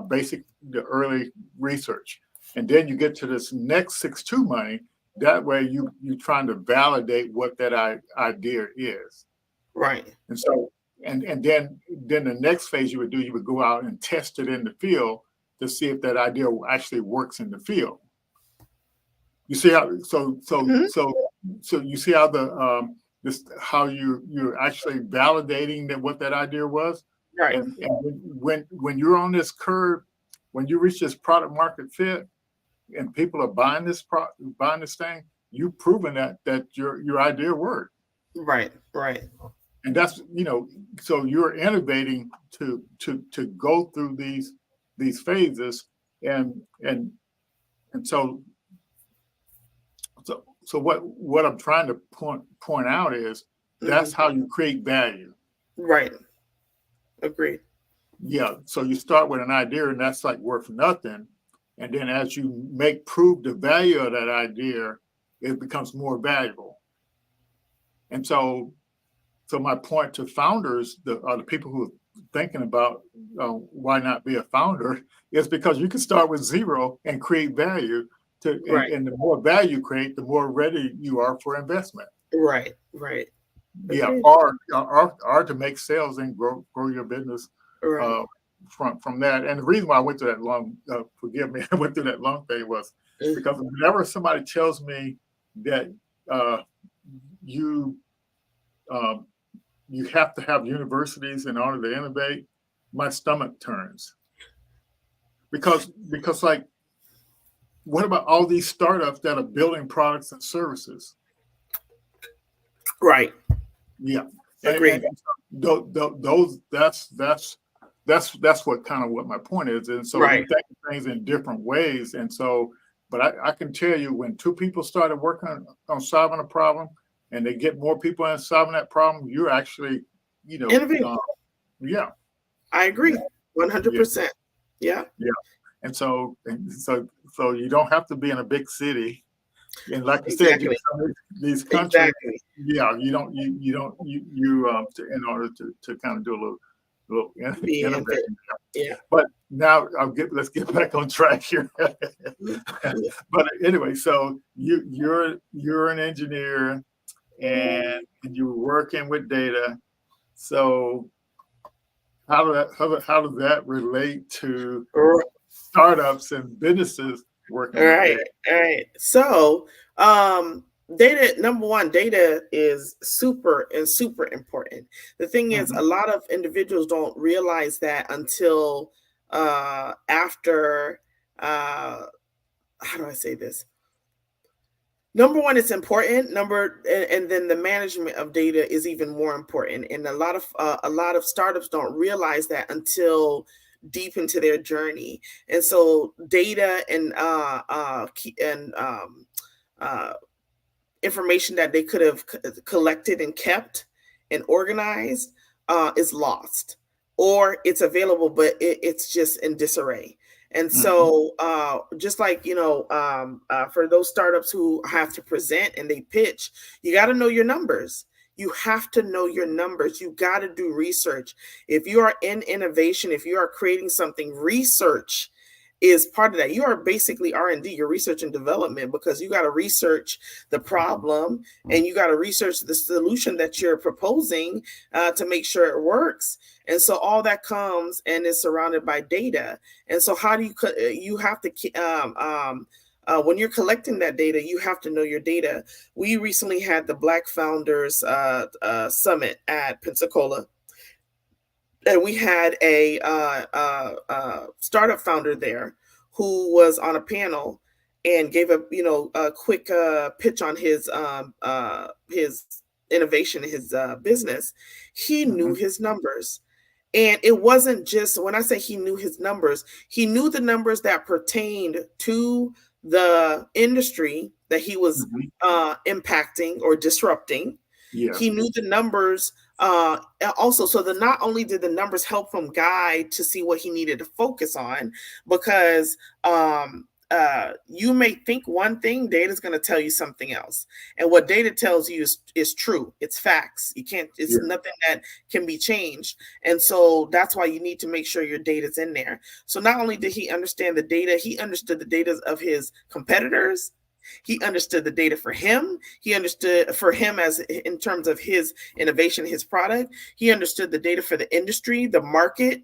basic, the early research. And then you get to this next 6-2 money. That way you trying to validate what that idea is. Right. And so and then the next phase you would go out and test it in the field to see if that idea actually works in the field. You see how Mhm. so you see how how you're actually validating that what that idea was. Right. And when you're on this curve, when you reach this product market fit and people are buying this thing, you've proven that your idea worked. Right. Right. And that's, so you're innovating to go through these phases. And so what I'm trying to point out is that's Mhm. how you create value. Right. Agreed. Yeah, so you start with an idea, and that's like worth nothing, and then as you prove the value of that idea, it becomes more valuable. And so my point to founders, the people who are thinking about why not be a founder, is because you can start with zero and create value Right. and the more value you create, the more ready you are for investment. Right. Right. Yeah, Agreed. or to make sales and grow your business Right. from that. And the reason why I went through that long, forgive me, I went through that long thing was because whenever somebody tells me that you um, you have to have universities in order to innovate, my stomach turns because like, what about all these startups that are building products and services? Right. Yeah, Agreed. and those that's what kind of what my point is. And so we Right. think of things in different ways. And so, but I can tell you when two people started working on solving a problem, and they get more people in solving that problem, you're actually, Innovate. Yeah, I agree. yeah, 100%. Yeah. yeah. And so you don't have to be in a big city. And like you said, Exactly. these countries, Exactly. yeah, you don't in order to kind of do a little Be in it. innovating. Yeah. But now let's get back on track here. But anyway, so you're an engineer and you're working with data. So how does that relate to startups and businesses working with Right, data? right. So, data, number one, data is super important. The thing is, a Mhm. lot of individuals don't realize that until after, how do I say this? Number one, it's important. And then the management of data is even more important. And a lot of startups don't realize that until deep into their journey. And so, data and uh, information that they could have collected and kept and organized is lost, or it's available, but it's just in disarray. And Mhm. so, just like, for those startups who have to present and they pitch, you got to know your numbers. You have to know your numbers. You got to do research. If you are in innovation, if you are creating something, research is part of that. You are basically R&D, your research and development, because you got to research the problem and you got to research the solution that you're proposing to make sure it works. And so all that comes and is surrounded by data. And so how do you have to when you're collecting that data, you have to know your data. We recently had the Black Founders Summit at Pensacola, and we had a startup founder there who was on a panel and gave a quick pitch on his innovation, his business. He knew Mhm. his numbers. And it wasn't just, when I say he knew his numbers, he knew the numbers that pertained to the industry that he was Mhm. impacting or disrupting. He Yes. knew the numbers also, so that not only did the numbers help him guide to see what he needed to focus on, because you may think one thing, data is going to tell you something else, and what data tells you is true. It's facts. You can't. It's Yeah. nothing that can be changed, and so that's why you need to make sure your data's in there. So not only did he understand the data, he understood the data of his competitors. He understood the data for him. He understood for him as in terms of his innovation, his product. He understood the data for the industry, the market.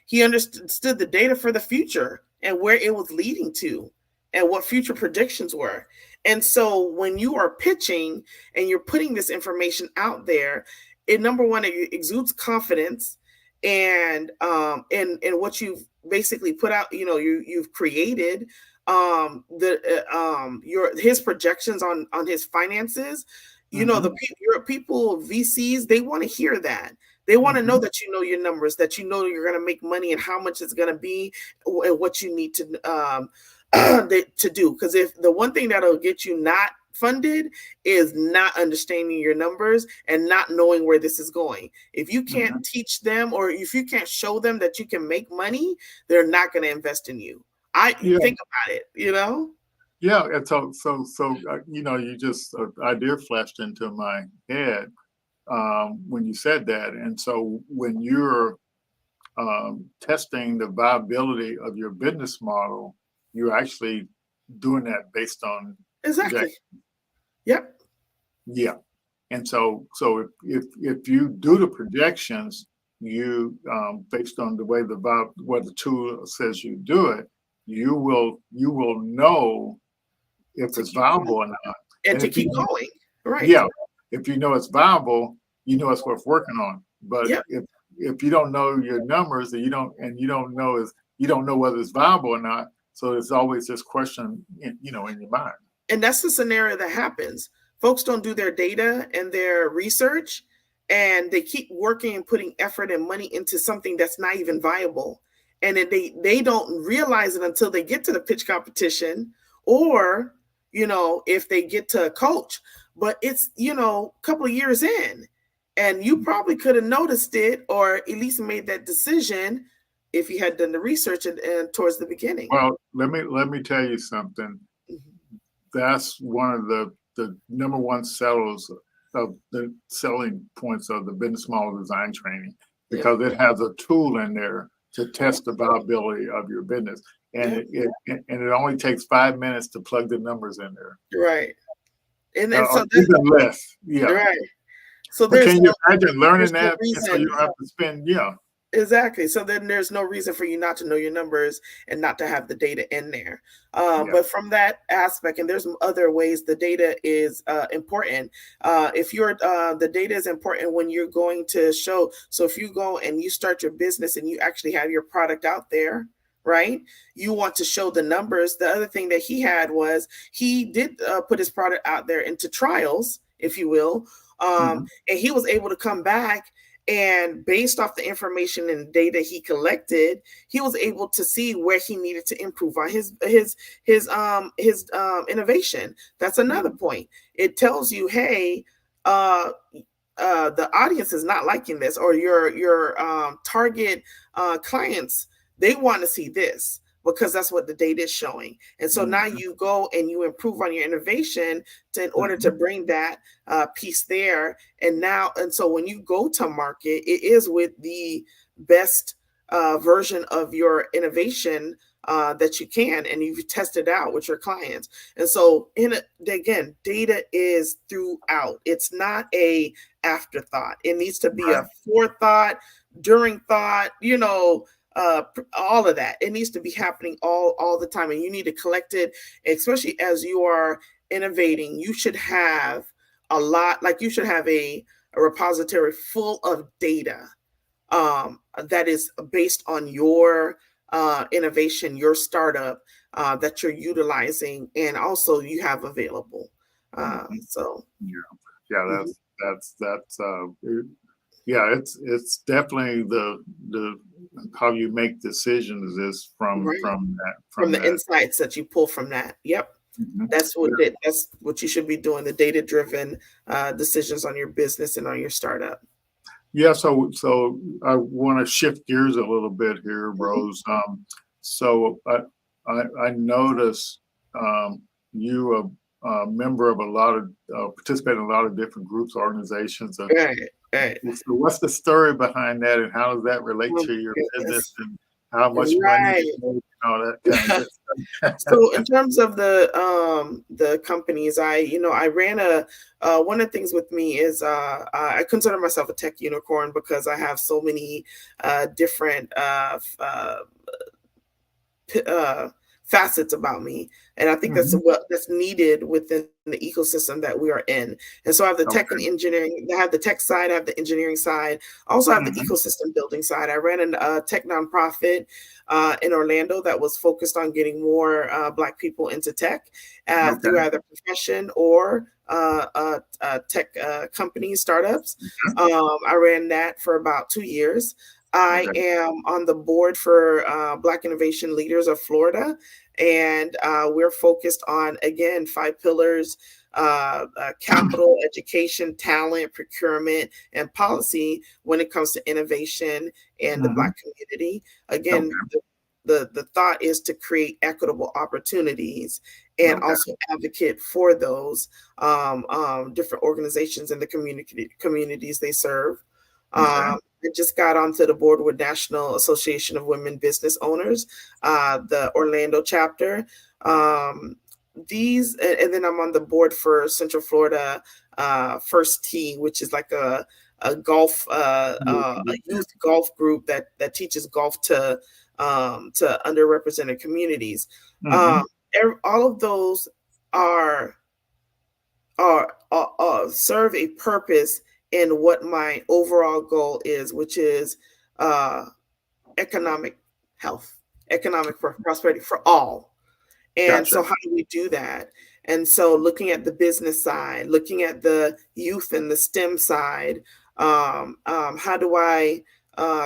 He understood the data for the future and where it was leading to and what future predictions were. And so when you are pitching and you're putting this information out there, number one, it exudes confidence and in what you've basically put out, you've created your his projections on his finances. Mhm. Your people, VCs, they want to hear that. They want to know Mhm. that you know your numbers, that you know you're going to make money and how much it's going to be and what you need to to do. Because if the one thing that'll get you not funded is not understanding your numbers and not knowing where this is going. If you can't Mhm. teach them or if you can't show them that you can make money, they're not going to invest in you. I Yeah. think about it. Yeah. And you just idea flashed into my head when you said that. And so when you're testing the viability of your business model, you're actually doing that based on Exactly. project. Yep. Yeah. And so if you do the projections, you based on the way what the tool says you do it, you will know if it's viable or not. And And to if you keep going. Right. yeah, if you know it's viable, you know it's worth working on. But Yep. if you don't know your numbers, and you don't know whether it's viable or not, so it's always this question in your mind. And that's the scenario that happens. Folks don't do their data and their research, and they keep working and putting effort and money into something that's not even viable. And then they don't realize it until they get to the pitch competition, or if they get to a coach. But it's a couple of years in, and you probably could have noticed it, or at least made that decision if you had done the research and towards the beginning. Well, let me tell you something. That's one of the number one sellers of the selling points of the business model design training, because it has a tool in there to test the viability of your business, and it only takes 5 minutes to plug the numbers in there. Right. And then so even less. Yeah. Right. So but can you imagine learning that reason, so you don't have to spend Exactly. So then there's no reason for you not to know your numbers and not to have the data in there. But from that aspect, and there's other ways the data is important. If you're the data is important when you're going to show. So if you go and you start your business and you actually have your product out there, right? You want to show the numbers. The other thing that he had was he did put his product out there into trials, if you will. And he was able to come back, and based off the information and data he collected, he was able to see where he needed to improve on his innovation. That's another point. It tells you, hey, the audience is not liking this, or your target clients, they want to see this, because that's what the data is showing. And so now you go and you improve on your innovation in order to bring that piece there. And so when you go to market, it is with the best version of your innovation that you can, and you've tested out with your clients. And so again, data is throughout. It's not a afterthought. It needs to be a forethought, during thought, all of that. It needs to be happening all the time, and you need to collect it, especially as you are innovating. You should have you should have a repository full of data that is based on your innovation, your startup that you're utilizing, and also you have available. So it's definitely the how you make decisions is from the insights that you pull from that. Yep. That's what you should be doing, the data-driven decisions on your business and on your startup. Yeah, so I want to shift gears a little bit here, Rose. So I noticed you a member of a lot of participate in a lot of different groups, organizations. Right. So what's the story behind that, and how does that relate to your business, and how much money you make, and all that kind of stuff? So in terms of the companies, I ran one of the things with me is I consider myself a tech unicorn, because I have so many different facets about me, and I think that's needed within the ecosystem that we are in. And so I have the tech and engineering. I have the tech side. I have the engineering side. I also have the ecosystem building side. I ran a tech nonprofit in Orlando that was focused on getting more Black people into tech through either profession or tech companies, startups. I ran that for about 2 years. I am on the board for Black Innovation Leaders of Florida, and we're focused on, again, 5 pillars: capital, education, talent, procurement, and policy when it comes to innovation and the Black community. Again, the thought is to create equitable opportunities and also advocate for those different organizations and the communities they serve. I just got onto the board with National Association of Women Business Owners, the Orlando chapter. these, and then I'm on the board for Central Florida First Tee, which is like a golf a youth golf group that teaches golf to underrepresented communities. Mm-hmm. All of those are serve a purpose in what my overall goal is, which is economic health, economic prosperity for all. And Gotcha. so how do we do that? And so looking at the business side, looking at the youth and the STEM side, how do I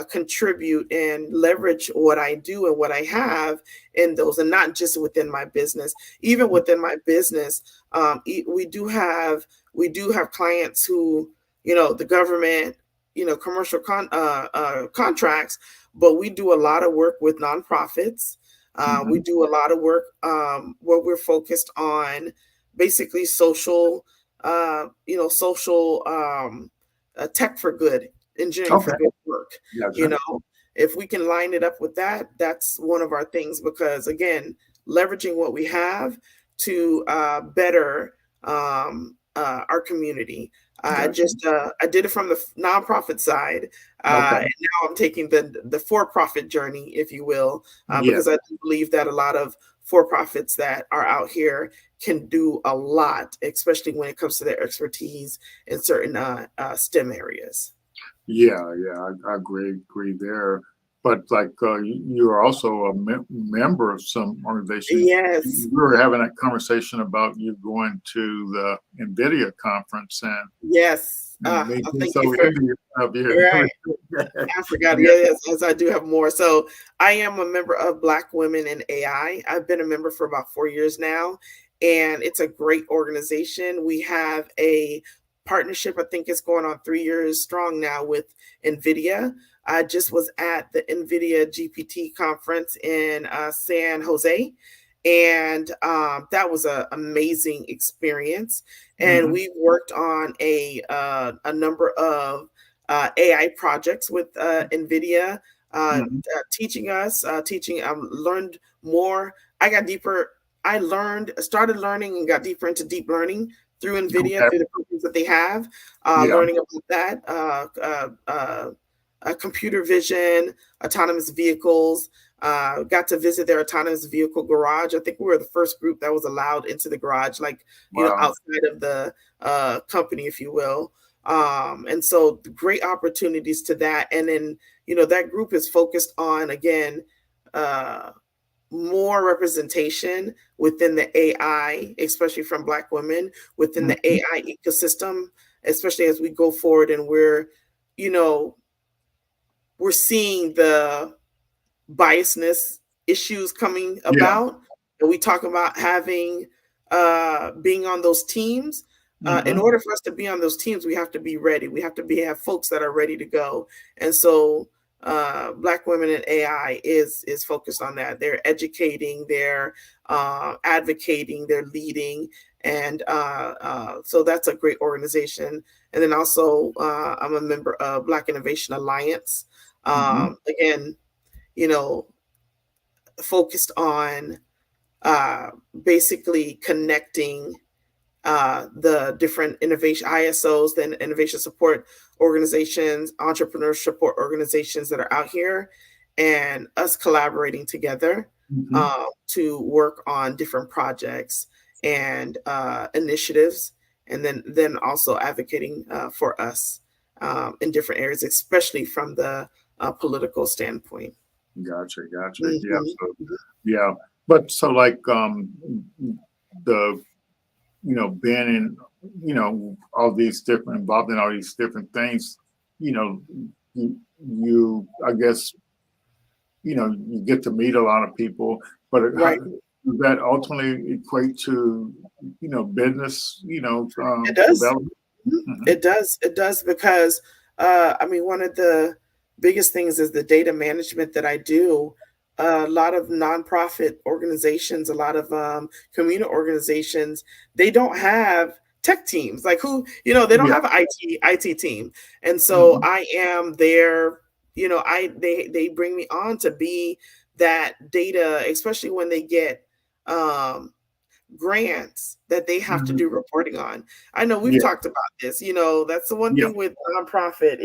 contribute and leverage what I do and what I have in those, and not just within my business. Even within my business, we do have clients who, the government, commercial contracts, but we do a lot of work with nonprofits. We do a lot of work where we're focused on basically social, social tech for good, engineering for good work. Gotcha. If we can line it up with that, that's one of our things, because again, leveraging what we have to better our community. I did it from the nonprofit side, and now I'm taking the for-profit journey, if you will, because I do believe that a lot of for-profits that are out here can do a lot, especially when it comes to their expertise in certain STEM areas. Yeah, I agree there. But like you're also a member of some organizations. Yes. We were having a conversation about you going to the NVIDIA conference, and yes, thank you for, envious of you. right. I forgot. Yes, I do have more. So I am a member of Black Women in AI. I've been a member for about 4 years now, and it's a great organization. We have a partnership, I think it's going on 3 years strong now, with NVIDIA. I just was at the NVIDIA GPT conference in San Jose, and that was an amazing experience. And we've worked on a number of AI projects with NVIDIA, teaching us, learned more. I got deeper. Started learning and got deeper into deep learning through NVIDIA, through the programs that they have, learning about that, computer vision, autonomous vehicles. Got to visit their autonomous vehicle garage. I think we were the first group that was allowed into the garage, like, outside of the company, if you will. And so great opportunities to that. And then, that group is focused on, again, more representation within the AI, especially from Black women within the AI ecosystem, especially as we go forward, and we're seeing the biasness issues coming about. And we talk about having being on those teams. In order for us to be on those teams, we have to be ready. We have to have folks that are ready to go. And so Black Women in AI is focused on that. They're educating, they're advocating, they're leading. And so that's a great organization. And then also I'm a member of Black Innovation Alliance. Again, focused on basically connecting the different innovation ISOs, then innovation support organizations, entrepreneur support organizations that are out here, and us collaborating together to work on different projects and initiatives, and then also advocating for us in different areas, especially from the political standpoint. Gotcha. Yeah. So, yeah. But so like the being in all these different, involved in all these different things, you I guess you get to meet a lot of people, but how does that ultimately equate to business it does. development? It does, because one of the biggest things is the data management that I do. A lot of nonprofit organizations, a lot of community organizations, they don't have tech teams. Like they don't have an IT team. And so I am there, they bring me on to be that data, especially when they get grants that they have to do reporting on. I know we've Yeah. talked about this. You know, that's the one Yeah. thing with nonprofit.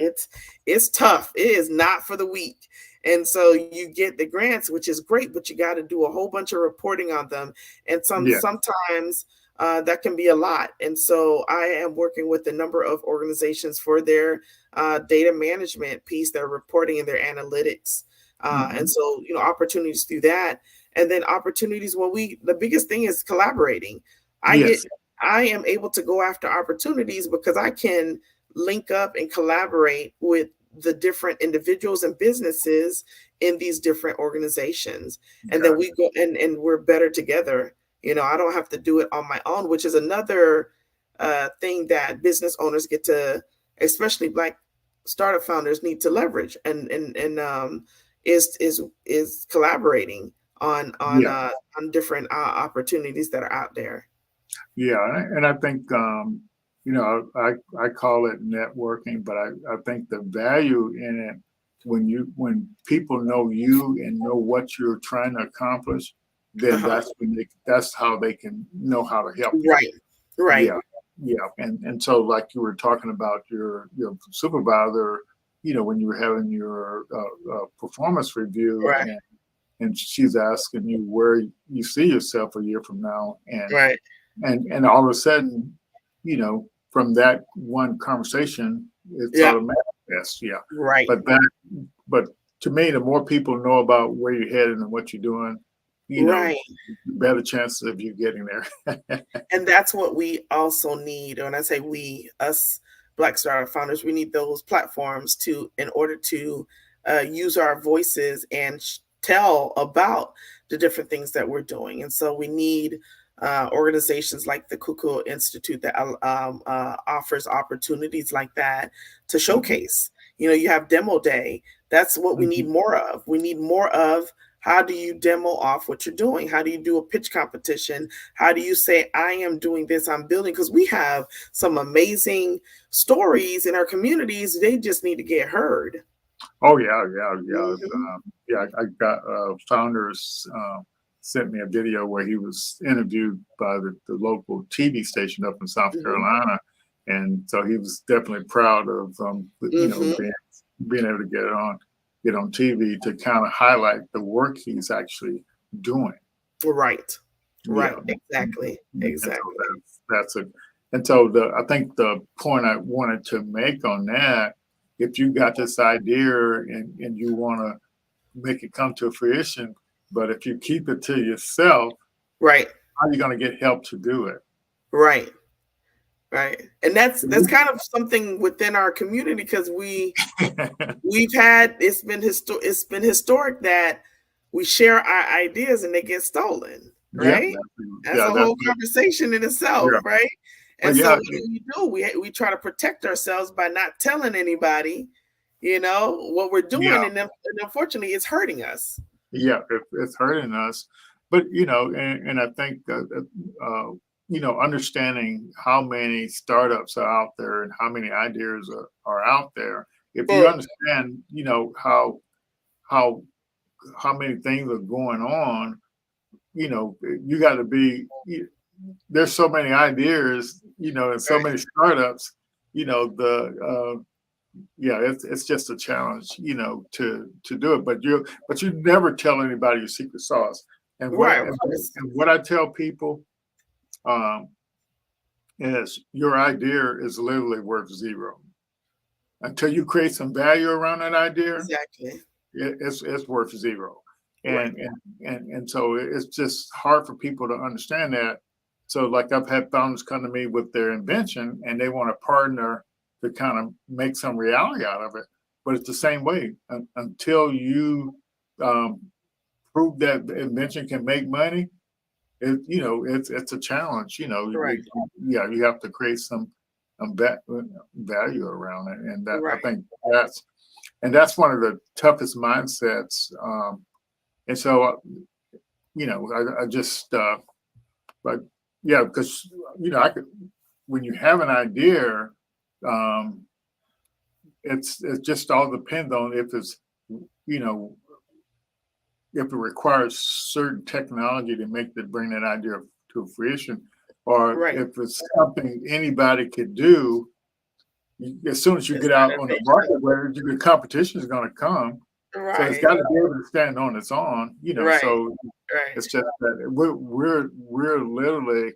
It's tough. It is not for the weak. And so you get the grants, which is great, but you got to do a whole bunch of reporting on them. And Yeah. sometimes that can be a lot. And so I am working with a number of organizations for their data management piece, their reporting and their analytics. And so, you know, opportunities through that. And then opportunities when the biggest thing is collaborating. Yes. I am able to go after opportunities because I can link up and collaborate with the different individuals and businesses in these different organizations. And then we go and we're better together. You know, I don't have to do it on my own, which is another thing that business owners get to, especially Black startup founders, need to leverage and is collaborating on different opportunities that are out there. Yeah, and I think you know, I call it networking, but I think the value in it when people know you and know what you're trying to accomplish, then that's how they can know how to help you. Right. Yeah. And so like you were talking about your supervisor, you know, when you were having your performance review, Right. and she's asking you where you see yourself a year from now, Right. and all of a sudden, you know, from that one conversation, it's Yeah. automatic. Yes, yeah. Right. But to me, the more people know about where you're headed and what you're doing, you know, Right. better chances of you getting there. And that's what we also need. When I say we, us Black startup founders, we need those platforms in order to use our voices and tell about the different things that we're doing. And so we need organizations like the Cuckoo Institute that offers opportunities like that to showcase. You know, you have demo day. That's what we need more of. We need more of. How do you demo off what you're doing? How do you do a pitch competition? How do you say, I am doing this, I'm building? Because we have some amazing stories in our communities. They just need to get heard. Oh yeah. I got founders sent me a video where he was interviewed by the local TV station up in South Carolina, and so he was definitely proud of you know, being able to get on TV to kind of highlight the work he's actually doing. Right. Yeah. Exactly. And so that's it. And so I think the point I wanted to make on that, if you got this idea and you want to make it come to fruition, but if you keep it to yourself, right, how are you going to get help to do it? Right. And that's kind of something within our community, because we've had it's been historic that we share our ideas and they get stolen, right? That's a whole conversation in itself, right? And so what do? We try to protect ourselves by not telling anybody, you know, what we're doing, and unfortunately, it's hurting us. Yeah, it's hurting us, but you know, and I think you know, understanding how many startups are out there and how many ideas are out there. If you understand, you know, how many things are going on, you know, you got to be. There's so many ideas, you know, and so many startups. You know, it's just a challenge, you know, to do it. But you never tell anybody your secret sauce. And what I tell people is your idea is literally worth zero until you create some value around that idea. Exactly, it's worth zero, and so it's just hard for people to understand that. So, like I've had founders come to me with their invention, and they want a partner to kind of make some reality out of it. But it's the same way until you prove that the invention can make money. You know, it's a challenge. You know, you have to create some value around it, and I think that's one of the toughest mindsets. And so, you know, I just but yeah, because you know, when you have an idea, it's just all depends on if it's, you know, if it requires certain technology to bring that idea to fruition, or Right. if it's something anybody could do, as soon as you It's get not out on the innovation. market where the competition is going to come. So it's Right. got to be able to stand on its own, you know. Right. So Right. it's just that we're literally,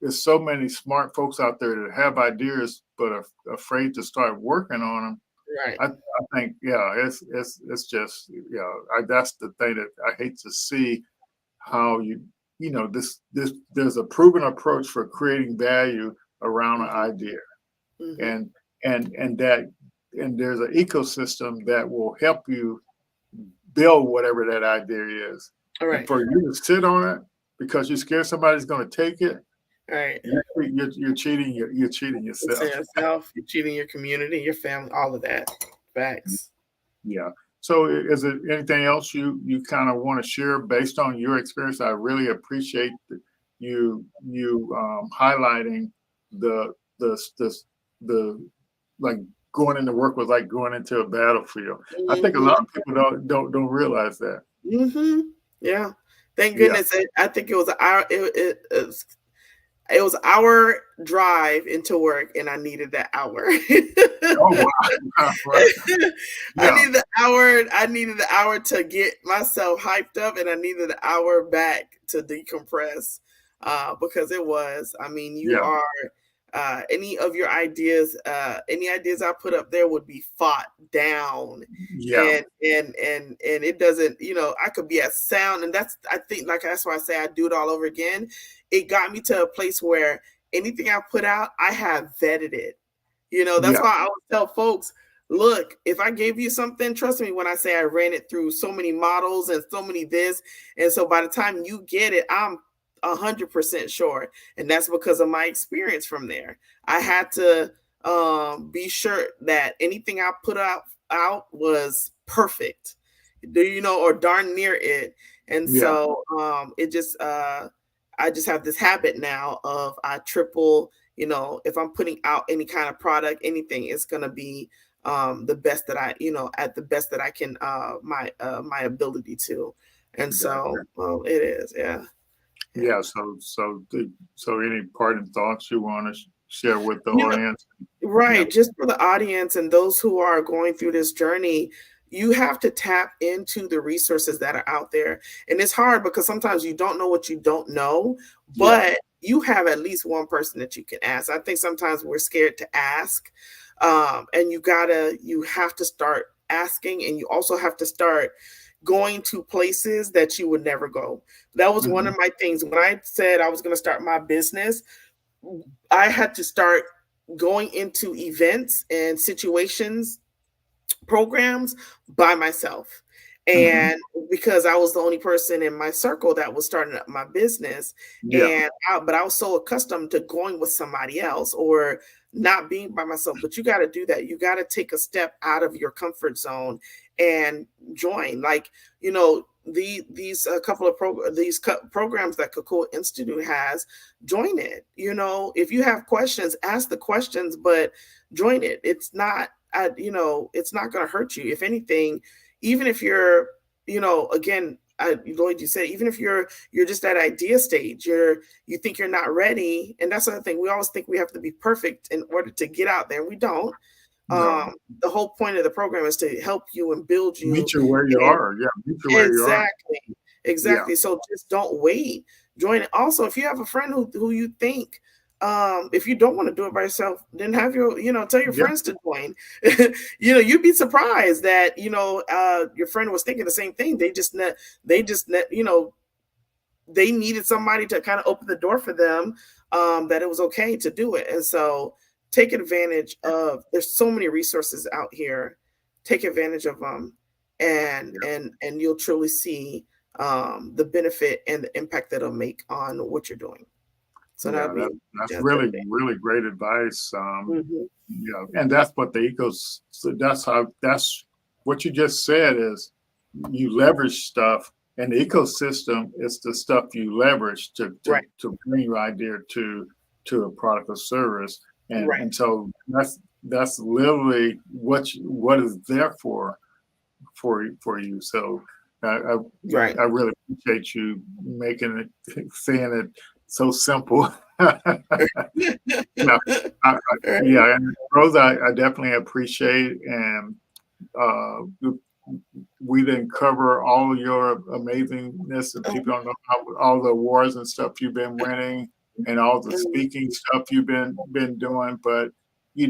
there's so many smart folks out there that have ideas but are afraid to start working on them. Right. I think, yeah, it's just, that's the thing that I hate to see, how there's a proven approach for creating value around an idea, Mm-hmm. and there's an ecosystem that will help you build whatever that idea is. All And right. for you to sit on it because you're scared somebody's going to take it, All right. you're cheating. You're cheating It's yourself. yourself, you're cheating your community, your family, all of that. Facts. Yeah. So is there anything else you kind of want to share based on your experience? I really appreciate you highlighting the like going into work was like going into a battlefield. I think a lot of people don't realize that. Mm-hmm. Yeah. Thank Yeah. goodness. I think it was it was our drive into work, and I needed that hour. Oh wow. Right. I needed the hour. I needed the hour to get myself hyped up, and I needed the hour back to decompress. Because it was. I mean, you are. Any of your ideas, any ideas I put up there would be fought down. Yeah. And it doesn't, I could be at sound, and that's why I say I do it all over again. It got me to a place where anything I put out, I have vetted it. That's why I would tell folks, look, if I gave you something, trust me when I say I ran it through so many models and so many this. And so by the time you get it, I'm 100% sure. And that's because of my experience from there. I had to be sure that anything I put out was perfect, or darn near it. And so it just, I just have this habit now of I triple, if I'm putting out any kind of product, anything, it's going to be the best that at the best that I can, my ability to. And so, it is. Yeah. Yeah. So any parting thoughts you want to share with the audience? Right. Just for the audience and those who are going through this journey, you have to tap into the resources that are out there. And it's hard because sometimes you don't know what you don't know, but you have at least one person that you can ask. I think sometimes we're scared to ask. And you have to start asking, and you also have to start going to places that you would never go. That was one of my things. When I said I was going to start my business, I had to start going into events and situations, programs by myself. And because I was the only person in my circle that was starting up my business, but I was so accustomed to going with somebody else or not being by myself. But you got to do that. You got to take a step out of your comfort zone and join. Like, these couple of programs that Cocoa Institute has, join it. If you have questions, ask the questions, but join it. It's not, it's not going to hurt you. If anything, even if you're, again, Lloyd, you said, even if you're just at idea stage, you think you're not ready. And that's the other thing. We always think we have to be perfect in order to get out there. And we don't. No. The whole point of the program is to help you and build you. Meet you where you are. Yeah. Meet you where you are. Exactly. So just don't wait. Join it. Also, if you have a friend who you think, if you don't want to do it by yourself, then have tell your friends to join. You'd be surprised that, your friend was thinking the same thing. They needed somebody to kind of open the door for them, that it was okay to do it. And so take advantage of, there's so many resources out here. Take advantage of them, and you'll truly see the benefit and the impact that it'll make on what you're doing. So that's really, really great advice. And that's what that's what you just said is you leverage stuff, and the ecosystem is the stuff you leverage to bring your idea to a product or service. And so that's literally what is there for you. So I really appreciate you making it, saying it so simple. Yeah, yeah, and Rose, I definitely appreciate, and we didn't cover all your amazingness, and people don't know all the awards and stuff you've been winning, and all the speaking stuff you've been doing. But you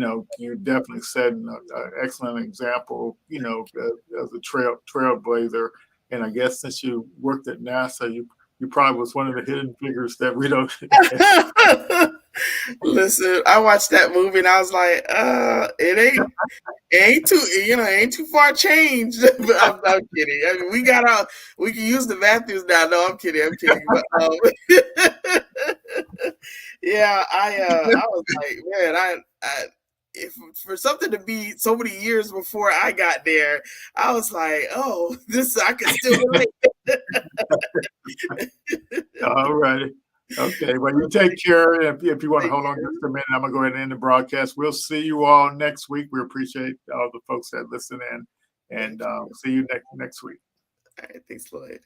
definitely set an excellent example. As a trailblazer. And I guess since you worked at NASA, you probably was one of the hidden figures that we don't. Listen, I watched that movie and I was like, it ain't too far changed. But I'm kidding. I mean, we can use the bathrooms now. No, I'm kidding. But, yeah, I was like, man, I if for something to be so many years before I got there, I was like, oh, this I can still relate. All righty. Okay, well, you take care. If you want to hold on just a minute, I'm going to go ahead and end the broadcast. We'll see you all next week. We appreciate all the folks that listen in, and see you next week. All right, thanks, Lloyd.